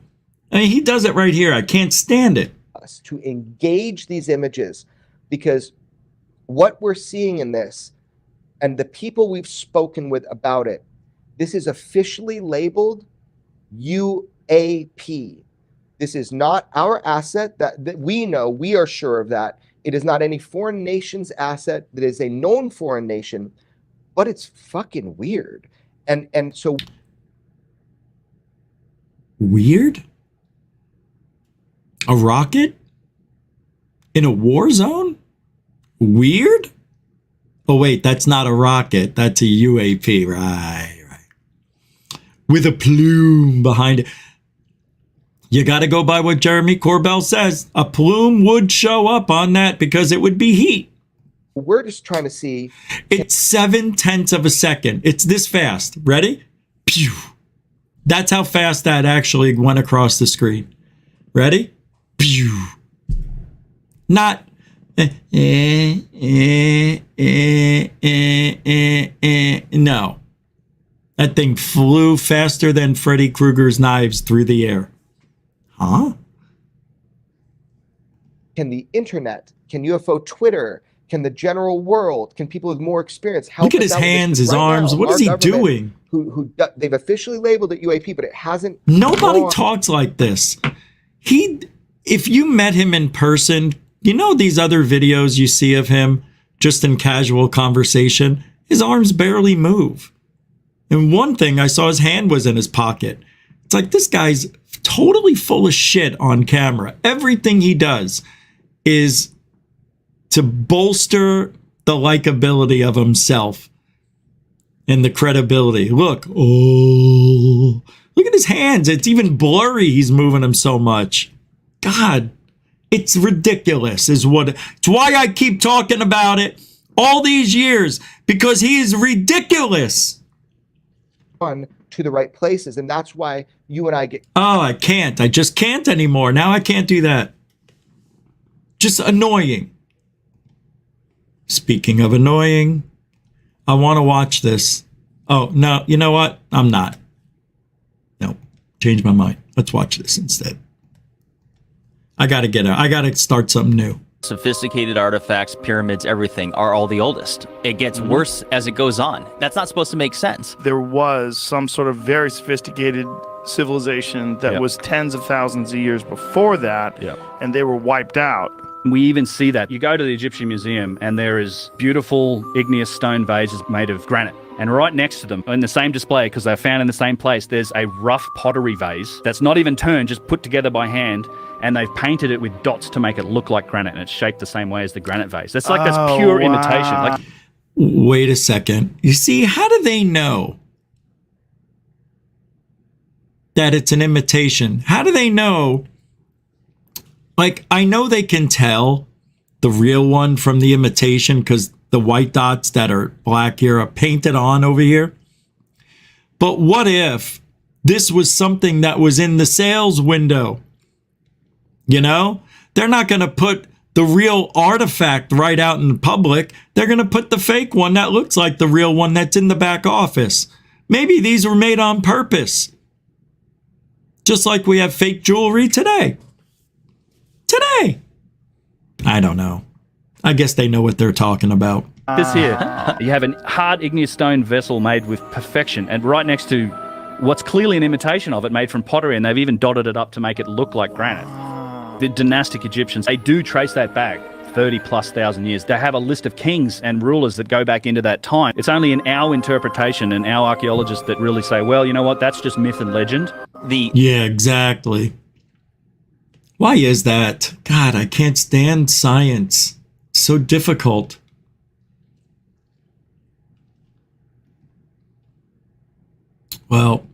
I mean, he does it right here. I can't stand it. To engage these images, because what we're seeing in this, and the people we've spoken with about it, this is officially labeled UAP. This is not our asset that we know. We are sure of that. It is not any foreign nation's asset that is a known foreign nation, but it's fucking weird. And so weird? A rocket in a war zone? Weird? Oh wait, that's not a rocket. That's a UAP. Right. With a plume behind it. You got to go by what Jeremy Corbell says. A plume would show up on that because it would be heat. We're just trying to see. It's 7/10 of a second. It's this fast. Ready? Pew. That's how fast that actually went across the screen. Ready? Pew. Not. No. That thing flew faster than Freddy Krueger's knives through the air. Huh? Can the internet, can UFO Twitter, can the general world, can people with more experience help Look at us his out with this? hands, Because his right arms. now, What is our he government, doing? They've officially labeled it UAP, but it hasn't. Nobody talks like this. If you met him in person, you know these other videos you see of him just in casual conversation, his arms barely move. And one thing I saw, his hand was in his pocket. It's like, this guy's totally full of shit on camera. Everything he does is to bolster the likability of himself and the credibility. Look at his hands. It's even blurry. He's moving them so much. God, it's ridiculous it's why I keep talking about it all these years, because he is ridiculous. To the right places, and that's why you and I get. I just can't anymore. Now I can't do that. Just annoying. Speaking of annoying, I want to watch this. Oh, no, you know what? I'm not. No, change my mind. Let's watch this instead. I got to get out. I got to start something new. Sophisticated artifacts, pyramids, everything are all the oldest. It gets worse as it goes on. That's not supposed to make sense. There was some sort of very sophisticated civilization that was tens of thousands of years before that, and they were wiped out. We even see that. You go to the Egyptian Museum and there is beautiful igneous stone vases made of granite. And right next to them, in the same display, because they're found in the same place, there's a rough pottery vase that's not even turned, just put together by hand, and they've painted it with dots to make it look like granite, and it's shaped the same way as the granite vase. That's pure imitation. Like, wait a second. You see, how do they know that it's an imitation? How do they know? Like, I know they can tell the real one from the imitation because the white dots that are black here are painted on over here. But what if this was something that was in the sales window? You know, they're not going to put the real artifact right out in public. They're going to put the fake one that looks like the real one that's in the back office. Maybe these were made on purpose. Just like we have fake jewelry today. I don't know. I guess they know what they're talking about. this here, you have a hard igneous stone vessel made with perfection, and right next to what's clearly an imitation of it made from pottery, and they've even dotted it up to make it look like granite. The dynastic Egyptians, they do trace that back 30,000+ years. They have a list of kings and rulers that go back into that time. It's only in our interpretation and our archaeologists that really say, well, you know what, that's just myth and legend. Yeah, exactly. Why is that? God, I can't stand science. It's so difficult. Well,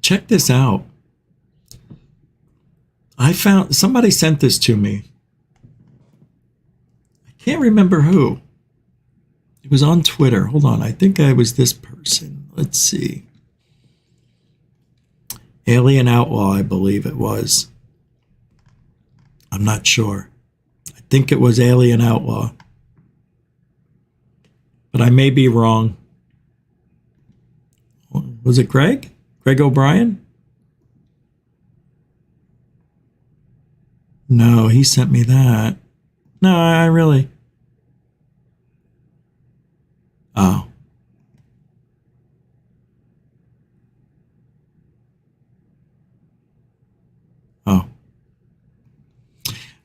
check this out. I found, somebody sent this to me. I can't remember who. It was on Twitter. Hold on. I think I was this person. Let's see. Alien Outlaw, I believe it was. I'm not sure. I think it was Alien Outlaw. But I may be wrong. Was it Greg? Greg O'Brien? No, he sent me that. No, I really... Oh. Oh.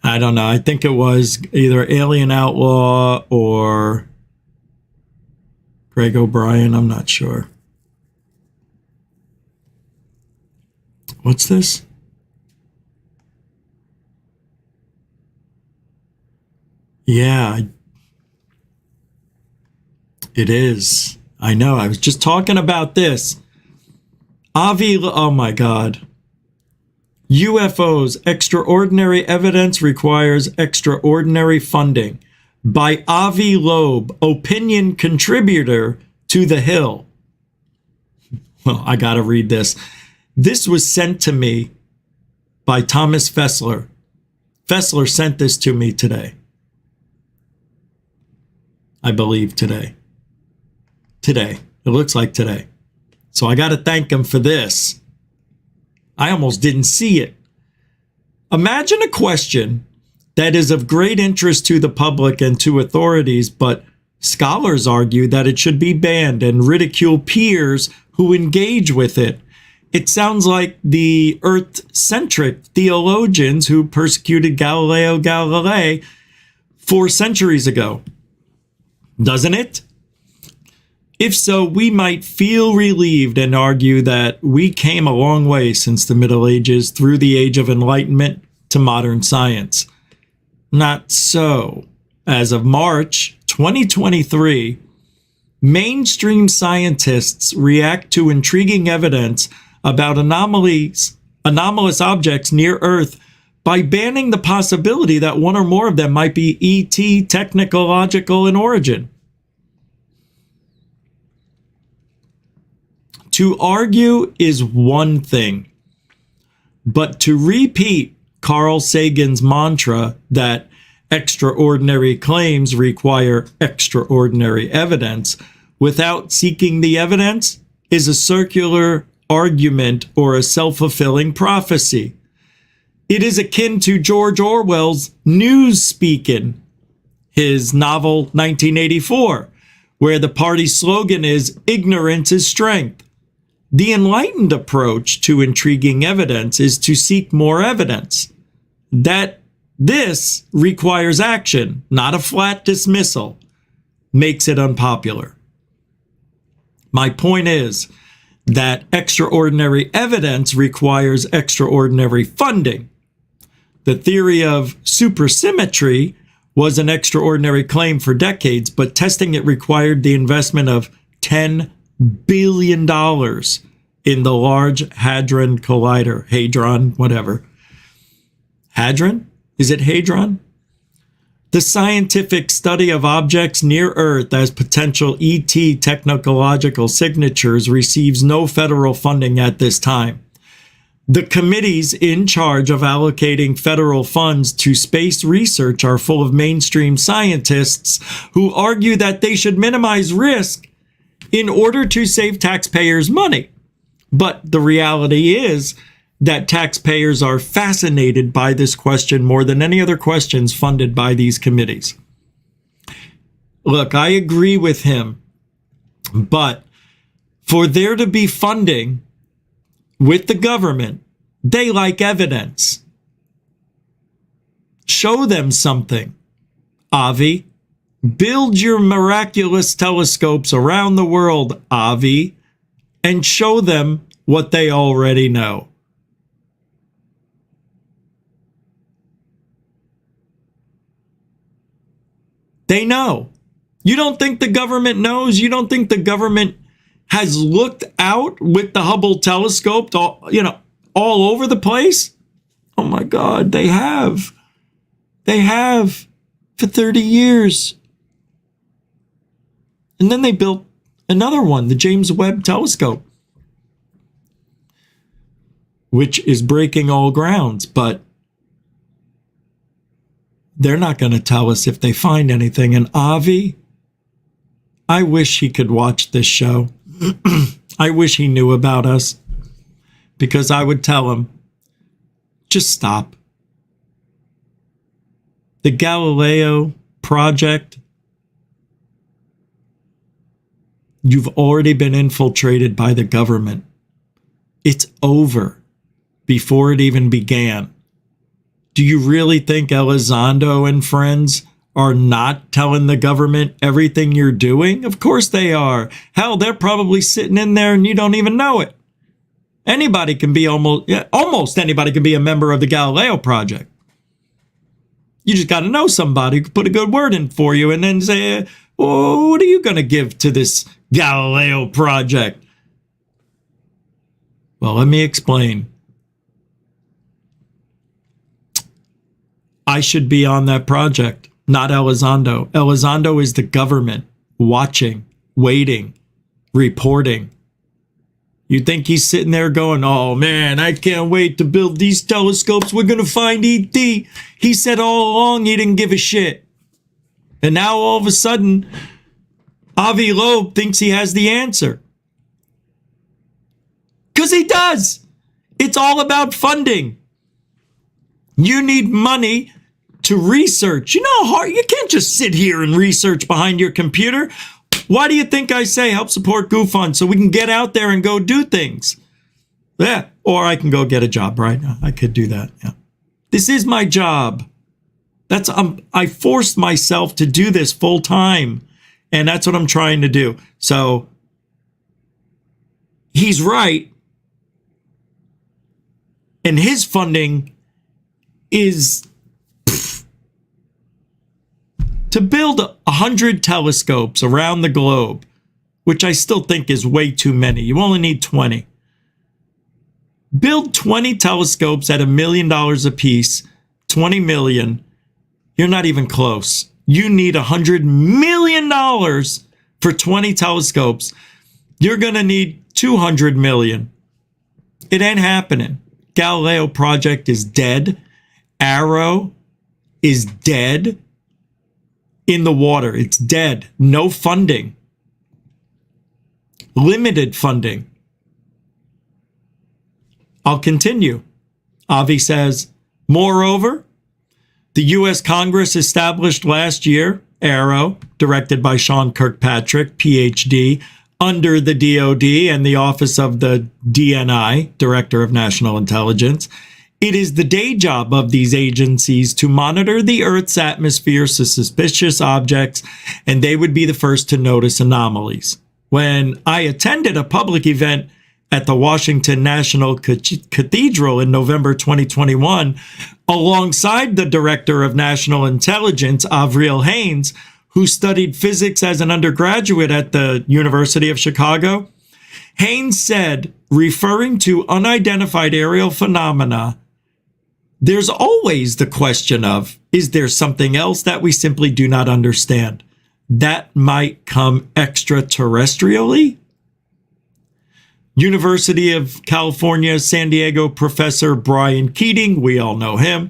I don't know. I think it was either Alien Outlaw or Greg O'Brien. I'm not sure. What's this? Yeah, it is. I know. I was just talking about this. Avi, oh my God. UFOs, extraordinary evidence requires extraordinary funding. By Avi Loeb, opinion contributor to The Hill. Well, I got to read this. This was sent to me by Thomas Fessler. Fessler sent this to me today. I believe today. today. It looks like today. So I got to thank him for this. I almost didn't see it. Imagine a question that is of great interest to the public and to authorities, but scholars argue that it should be banned and ridicule peers who engage with it. It sounds like the Earth-centric theologians who persecuted Galileo Galilei 4 centuries ago. Doesn't it? If so, we might feel relieved and argue that we came a long way since the Middle Ages through the Age of Enlightenment to modern science. Not so. As of March 2023, mainstream scientists react to intriguing evidence about anomalous objects near Earth by banning the possibility that one or more of them might be ET technological in origin. To argue is one thing, but to repeat Carl Sagan's mantra that extraordinary claims require extraordinary evidence without seeking the evidence is a circular argument or a self-fulfilling prophecy. It is akin to George Orwell's Newspeakin', his novel 1984, where the party slogan is "Ignorance is strength." The enlightened approach to intriguing evidence is to seek more evidence. That this requires action, not a flat dismissal, makes it unpopular. My point is that extraordinary evidence requires extraordinary funding. The theory of supersymmetry was an extraordinary claim for decades, but testing it required the investment of $10 billion in the Large Hadron Collider. Hadron, whatever. Hadron? Is it Hadron? The scientific study of objects near Earth as potential ET technological signatures receives no federal funding at this time. The committees in charge of allocating federal funds to space research are full of mainstream scientists who argue that they should minimize risk in order to save taxpayers' money. But the reality is that taxpayers are fascinated by this question more than any other questions funded by these committees. Look, I agree with him, but for there to be funding with the government, they like evidence. Show them something, Avi. Build your miraculous telescopes around the world, Avi, and show them what they already know. They know. You don't think the government knows? You don't think the government has looked out with the Hubble telescope, all over the place? Oh my God, they have. They have for 30 years. And then they built another one, the James Webb Telescope, which is breaking all grounds, but they're not going to tell us if they find anything. And Avi, I wish he could watch this show. I wish he knew about us, because I would tell him, just stop. The Galileo project, you've already been infiltrated by the government. It's over before it even began. Do you really think Elizondo and friends are not telling the government everything you're doing? Of course they are. Hell, they're probably sitting in there and you don't even know it. Anybody can be almost anybody can be a member of the Galileo project. You just got to know somebody who can put a good word in for you and then say, oh, what are you going to give to this Galileo project? Well, let me explain. I should be on that project, not Elizondo. Elizondo is the government watching, waiting, reporting. You think he's sitting there going, oh man, I can't wait to build these telescopes. We're going to find ET. He said all along he didn't give a shit. And now all of a sudden, Avi Loeb thinks he has the answer. Because he does. It's all about funding. You need money to research. You know how hard, you can't just sit here and research behind your computer. Why do you think I say help support GoFund so we can get out there and go do things? Yeah, or I can go get a job right now. I could do that. Yeah. This is my job. I forced myself to do this full time, and that's what I'm trying to do. So he's right. And his funding is to build 100 telescopes around the globe, which I still think is way too many. You only need 20. Build 20 telescopes at $1 million a piece, 20 million. You're not even close. You need $100 million for 20 telescopes. You're going to need 200 million. It ain't happening. Galileo project is dead. AARO is dead. In the water. It's dead. No funding. Limited funding. I'll continue. Avi says, moreover, the U.S. Congress established last year, AARO, directed by Sean Kirkpatrick, Ph.D., under the DOD and the Office of the DNI, Director of National Intelligence. It is the day job of these agencies to monitor the Earth's atmosphere for suspicious objects, and they would be the first to notice anomalies. When I attended a public event at the Washington National Cathedral in November 2021, alongside the Director of National Intelligence, Avril Haines, who studied physics as an undergraduate at the University of Chicago, Haines said, referring to unidentified aerial phenomena, there's always the question of, is there something else that we simply do not understand? That might come extraterrestrially? University of California, San Diego professor Brian Keating, we all know him,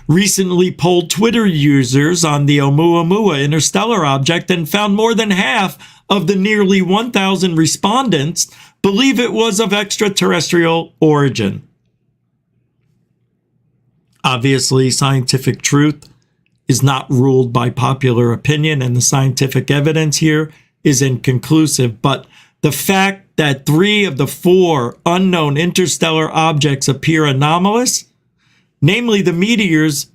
recently polled Twitter users on the Oumuamua interstellar object and found more than half of the nearly 1,000 respondents believe it was of extraterrestrial origin. Obviously, scientific truth is not ruled by popular opinion, and the scientific evidence here is inconclusive. But the fact that 3 of the 4 unknown interstellar objects appear anomalous, namely the meteors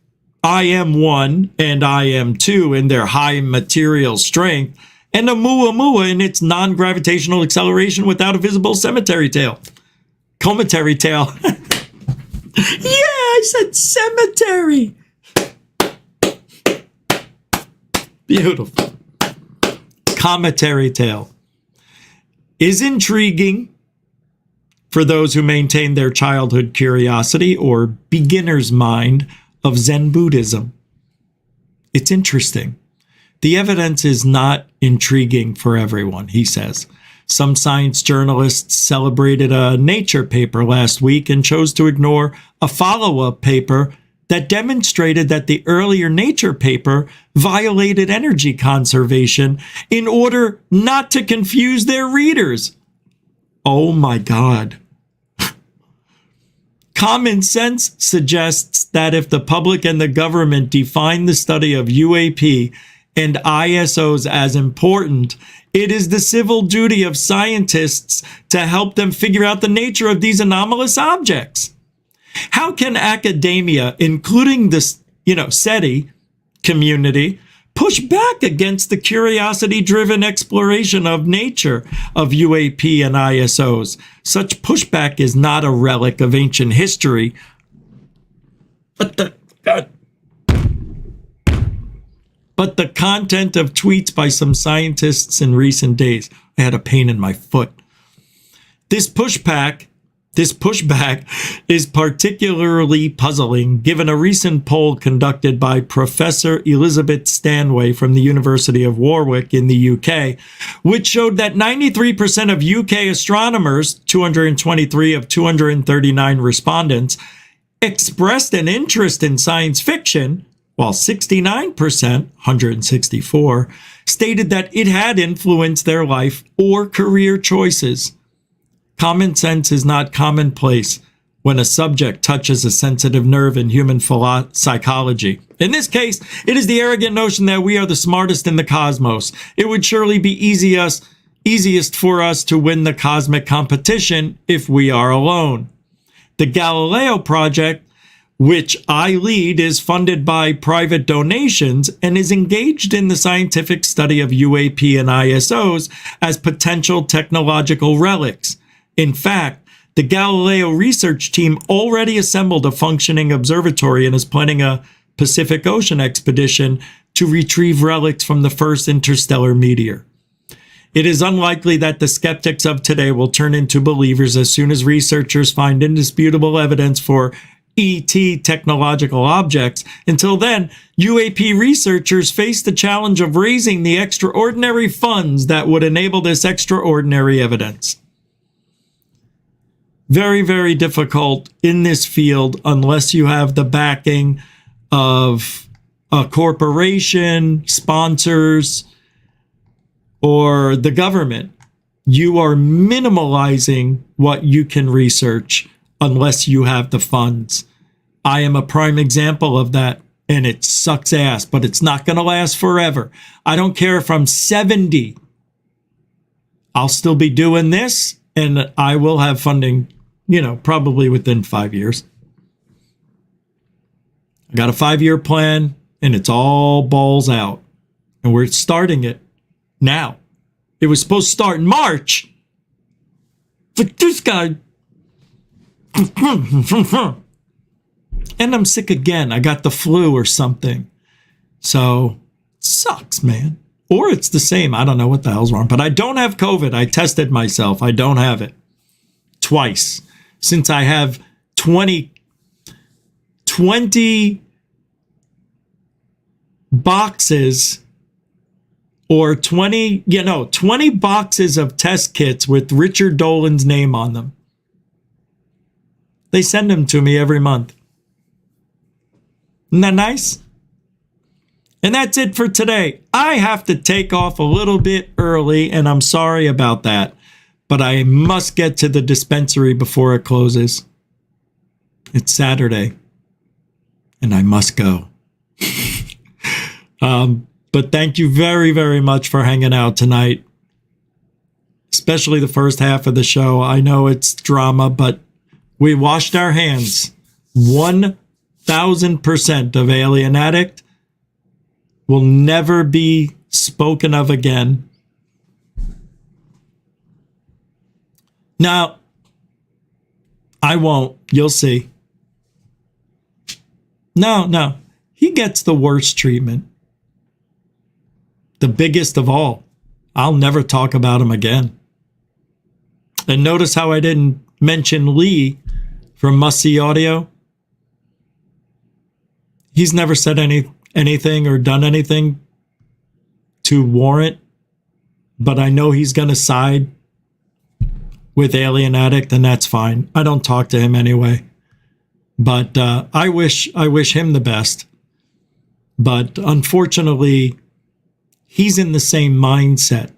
IM-1 and IM-2 in their high material strength, and Oumuamua in its non-gravitational acceleration without a visible cemetery tail. Cometary tail. Yeah, I said cemetery. Beautiful. Cometary tail is intriguing for those who maintain their childhood curiosity or beginner's mind of Zen Buddhism. It's interesting. The evidence is not intriguing for everyone, he says. Some science journalists celebrated a Nature paper last week and chose to ignore a follow-up paper that demonstrated that the earlier Nature paper violated energy conservation in order not to confuse their readers. Oh my God. Common sense suggests that if the public and the government define the study of UAP and ISOs as important, it is the civil duty of scientists to help them figure out the nature of these anomalous objects. How can academia, including the SETI community, push back against the curiosity-driven exploration of nature of UAP and ISOs? Such pushback is not a relic of ancient history, but the content of tweets by some scientists in recent days. I had a pain in my foot. This pushback is particularly puzzling given a recent poll conducted by Professor Elizabeth Stanway from the University of Warwick in the UK, which showed that 93% of UK astronomers, 223 of 239 respondents, expressed an interest in science fiction, while 69%, 164, stated that it had influenced their life or career choices. Common sense is not commonplace when a subject touches a sensitive nerve in human psychology. In this case, it is the arrogant notion that we are the smartest in the cosmos. It would surely be easiest for us to win the cosmic competition if we are alone. The Galileo Project, which I lead, is funded by private donations and is engaged in the scientific study of UAP and ISOs as potential technological relics. In fact, the Galileo research team already assembled a functioning observatory and is planning a Pacific Ocean expedition to retrieve relics from the first interstellar meteor. It is unlikely that the skeptics of today will turn into believers as soon as researchers find indisputable evidence for ET technological objects. Until then, UAP researchers face the challenge of raising the extraordinary funds that would enable this extraordinary evidence. Very, very difficult in this field unless you have the backing of a corporation, sponsors, or the government. You are minimalizing what you can research unless you have the funds. I am a prime example of that, and it sucks ass, but it's not going to last forever. I don't care if I'm 70. I'll still be doing this, and I will have funding, probably within 5 years. I got a 5-year plan, and it's all balls out. And we're starting it now. It was supposed to start in March. But this guy... And I'm sick again. I got the flu or something. So, it sucks, man. Or it's the same. I don't know what the hell's wrong. But I don't have COVID. I tested myself. I don't have it. Twice. Since I have 20 boxes or 20 boxes of test kits with Richard Dolan's name on them. They send them to me every month. Isn't that nice? And that's it for today. I have to take off a little bit early, and I'm sorry about that. But I must get to the dispensary before it closes. It's Saturday. And I must go. But thank you very, very much for hanging out tonight. Especially the first half of the show. I know it's drama, but we washed our hands. 1,000% of Alien Addict will never be spoken of again. Now, I won't. You'll see. No. He gets the worst treatment. The biggest of all. I'll never talk about him again. And notice how I didn't mention Lee from Must See Audio. He's never said anything or done anything to warrant, but I know he's going to side with Alien Addict, and that's fine. I don't talk to him anyway. But I wish him the best. But unfortunately, he's in the same mindset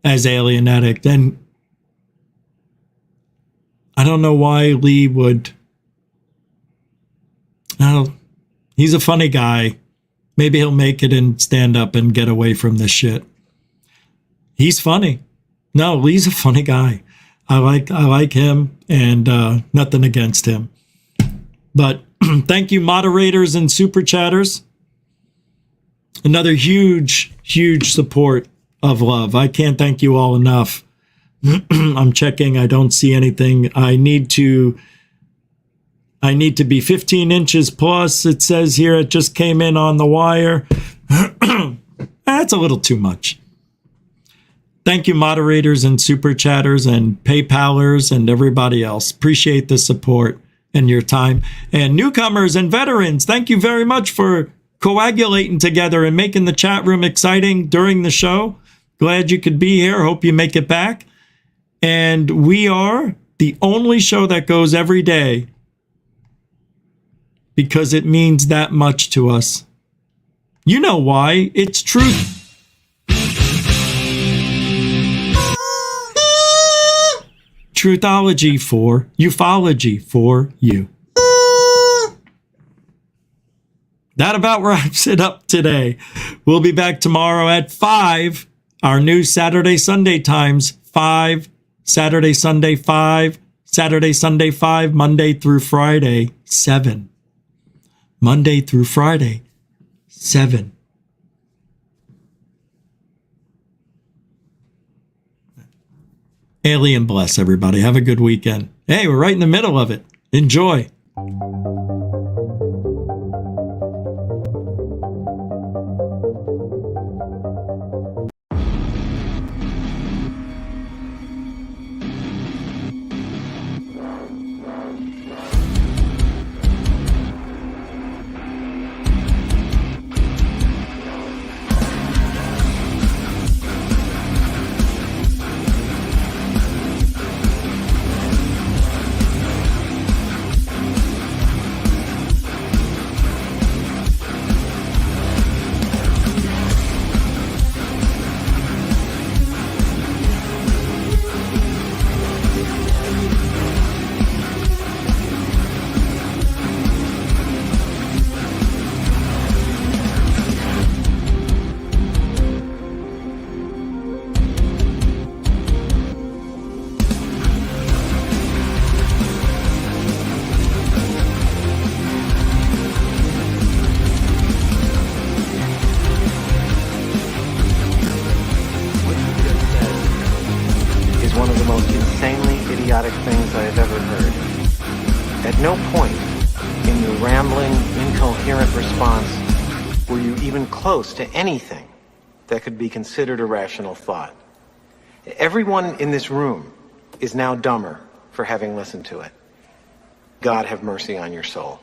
as Alien Addict. And I don't know why Lee would... He's a funny guy. Maybe he'll make it and stand up and get away from this shit. He's funny. No, Lee's a funny guy. I like him, and nothing against him. But thank you, moderators and super chatters. Another huge, huge support of love. I can't thank you all enough. I'm checking. I don't see anything. I need to be 15 inches plus. It says here it just came in on the wire. That's a little too much. Thank you, moderators and super chatters and PayPalers and everybody else. Appreciate the support and your time. And newcomers and veterans, thank you very much for coagulating together and making the chat room exciting during the show. Glad you could be here. Hope you make it back. And we are the only show that goes every day because it means that much to us. You know why. It's truth. Truthology for ufology for you. That about wraps it up today. We'll be back tomorrow at 5. Our new Saturday, Sunday times. 5, Saturday, Sunday, 5, Saturday, Sunday, 5, Monday through Friday, 7. Monday through Friday, 7. Alien bless, everybody. Have a good weekend. Hey, we're right in the middle of it. Enjoy. Things I have ever heard. At no point in your rambling, incoherent response were you even close to anything that could be considered a rational thought. Everyone in this room is now dumber for having listened to it. God have mercy on your soul.